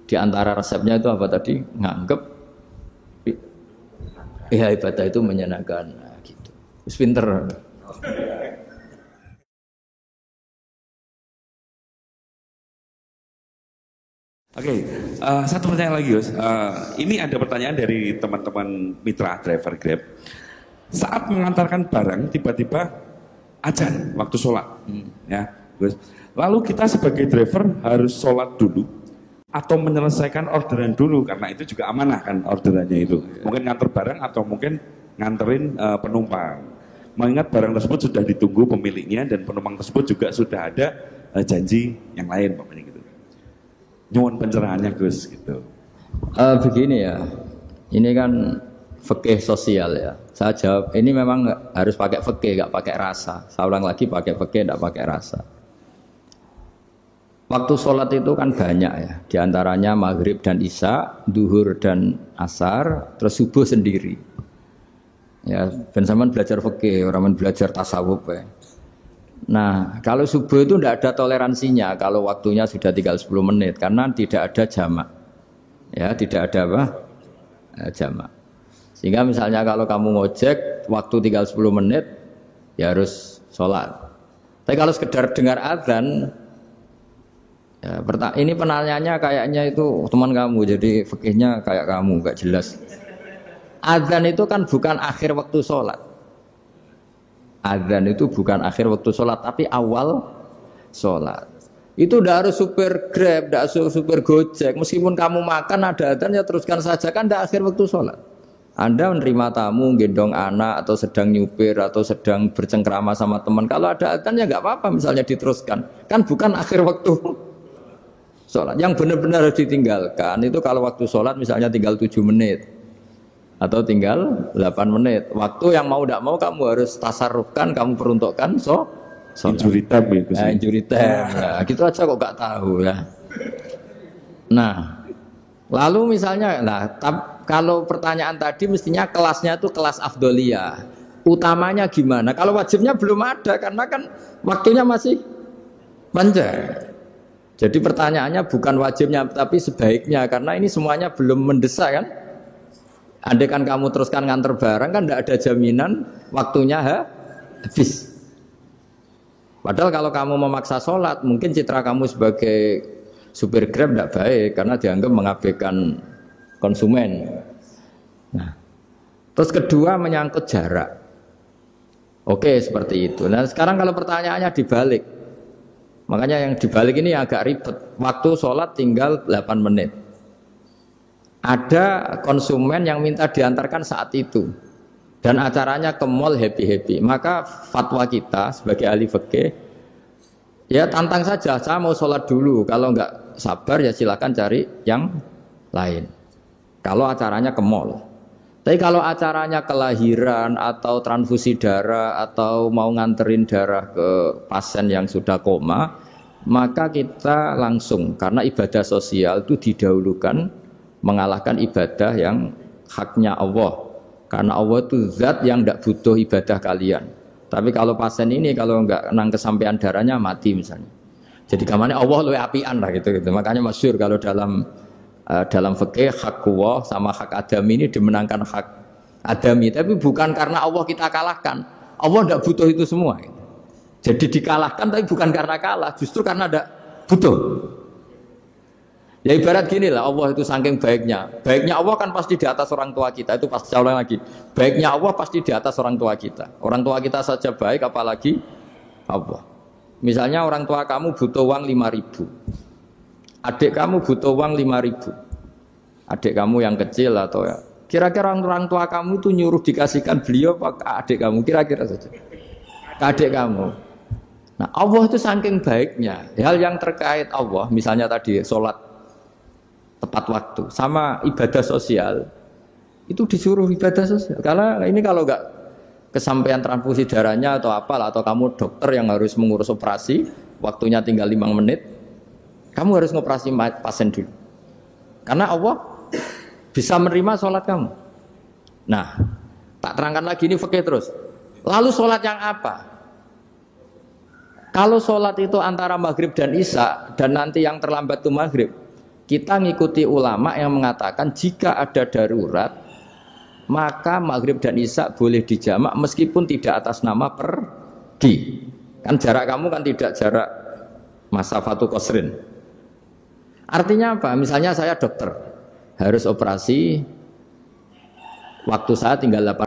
Speaker 1: di antara resepnya itu apa tadi? Nganggep ya ibadah itu menyenangkan. Nah, gitu. Terus pinter.
Speaker 2: Oke, satu pertanyaan lagi, Gus. Ini ada pertanyaan dari teman-teman mitra driver Grab. Saat mengantarkan barang, tiba-tiba azan waktu sholat, ya, Gus. Lalu kita sebagai driver harus sholat dulu atau menyelesaikan orderan dulu karena itu juga amanah kan orderannya itu. Mungkin nganter barang atau mungkin nganterin penumpang. Mengingat barang tersebut sudah ditunggu pemiliknya dan penumpang tersebut juga sudah ada janji yang lain, pokoknya gitu. Nyuwun pencerahannya, Gus, gitu.
Speaker 1: Begini ya, ini kan fikih sosial ya. Saya jawab, ini memang harus pakai fikih, nggak pakai rasa. Saya ulang lagi, pakai fikih, nggak pakai rasa. Waktu sholat itu kan banyak ya, diantaranya maghrib dan isya, duhur dan asar, terus subuh sendiri. Ya, ben sampean belajar fikih, orang belajar tasawuf ya. Nah, kalau subuh itu tidak ada toleransinya kalau waktunya sudah tinggal 10 menit karena tidak ada jamak. Ya, tidak ada apa? Jamak. Sehingga misalnya kalau kamu ngojek waktu tinggal 10 menit ya harus sholat. Tapi kalau sekedar dengar azan ya, ini penanyanya kayaknya itu teman kamu, jadi fikihnya kayak kamu, gak jelas. Azan itu kan bukan akhir waktu sholat. Azan itu bukan akhir waktu sholat, tapi awal sholat. Itu tidak harus supir Grab, tidak harus supir Gojek. Meskipun kamu makan ada azan ya teruskan saja, kan tidak akhir waktu sholat. Anda menerima tamu, gendong anak, atau sedang nyupir, atau sedang bercengkrama sama teman. Kalau ada azan ya nggak apa-apa, misalnya diteruskan. Kan bukan akhir waktu sholat. Yang benar-benar harus ditinggalkan itu kalau waktu sholat misalnya tinggal 7 menit. Atau tinggal 8 menit. Waktu yang mau tidak mau kamu harus tasarrufkan, kamu peruntukkan
Speaker 2: injury time itu sih.
Speaker 1: Injury time. Nah, gitu aja kok gak tahu ya. Nah, lalu misalnya, kalau pertanyaan tadi mestinya kelasnya itu kelas afdoliyah. Utamanya gimana? Kalau wajibnya belum ada karena kan waktunya masih panjang. Jadi pertanyaannya bukan wajibnya tapi sebaiknya karena ini semuanya belum mendesak kan? Andai kan kamu teruskan nganter barang kan tidak ada jaminan waktunya habis. Padahal kalau kamu memaksa sholat, mungkin citra kamu sebagai supir Grab tidak baik karena dianggap mengabaikan konsumen. Nah, terus kedua menyangkut jarak. Oke, seperti itu. Nah, sekarang kalau pertanyaannya dibalik, makanya yang dibalik ini agak ribet. Waktu sholat tinggal 8 menit. Ada konsumen yang minta diantarkan saat itu dan acaranya ke mall happy-happy, maka fatwa kita sebagai ahli fikih ya tantang saja, saya mau sholat dulu, kalau enggak sabar ya silakan cari yang lain kalau acaranya ke mall. Tapi kalau acaranya kelahiran atau transfusi darah atau mau nganterin darah ke pasien yang sudah koma, maka kita langsung, karena ibadah sosial itu didahulukan mengalahkan ibadah yang haknya Allah, karena Allah itu zat yang tidak butuh ibadah kalian. Tapi kalau pasien ini kalau enggak nang kesampaian darahnya mati misalnya, jadi kamarnya Allah luwih apian lah gitu. Makanya masyhur kalau dalam fikih hak Allah sama hak adami ini dimenangkan hak adami, tapi bukan karena Allah kita kalahkan. Allah tidak butuh itu semua gitu. Jadi dikalahkan tapi bukan karena kalah, justru karena tidak butuh. Ya ibarat gini lah, Allah itu saking baiknya. Baiknya Allah kan pasti di atas orang tua kita. Itu pasti saya ulang lagi. Baiknya Allah pasti di atas orang tua kita. Orang tua kita saja baik, apalagi Allah. Misalnya orang tua kamu butuh uang 5.000. Adik kamu butuh uang 5.000. Adik kamu yang kecil atau ya. Kira-kira orang tua kamu itu nyuruh dikasihkan beliau apa ke adik kamu? Kira-kira saja. Ke adik kamu. Nah Allah itu saking baiknya. Hal yang terkait Allah, misalnya tadi sholat tepat waktu sama ibadah sosial Itu disuruh ibadah sosial. Karena ini kalau nggak kesampaian transfusi darahnya atau apalah, atau kamu dokter yang harus mengurus operasi, waktunya tinggal 5 menit, kamu harus ngoperasi pasien dulu. Karena Allah bisa menerima sholat kamu. Nah, tak terangkan lagi ini fikih terus. Lalu sholat yang apa? Kalau sholat itu antara maghrib dan isya, dan nanti yang terlambat itu maghrib, kita ngikuti ulama yang mengatakan jika ada darurat, maka maghrib dan isya boleh dijamak meskipun tidak atas nama pergi. Kan jarak kamu kan tidak jarak masafatu qasrin. Artinya apa? Misalnya saya dokter, harus operasi, waktu saya tinggal 8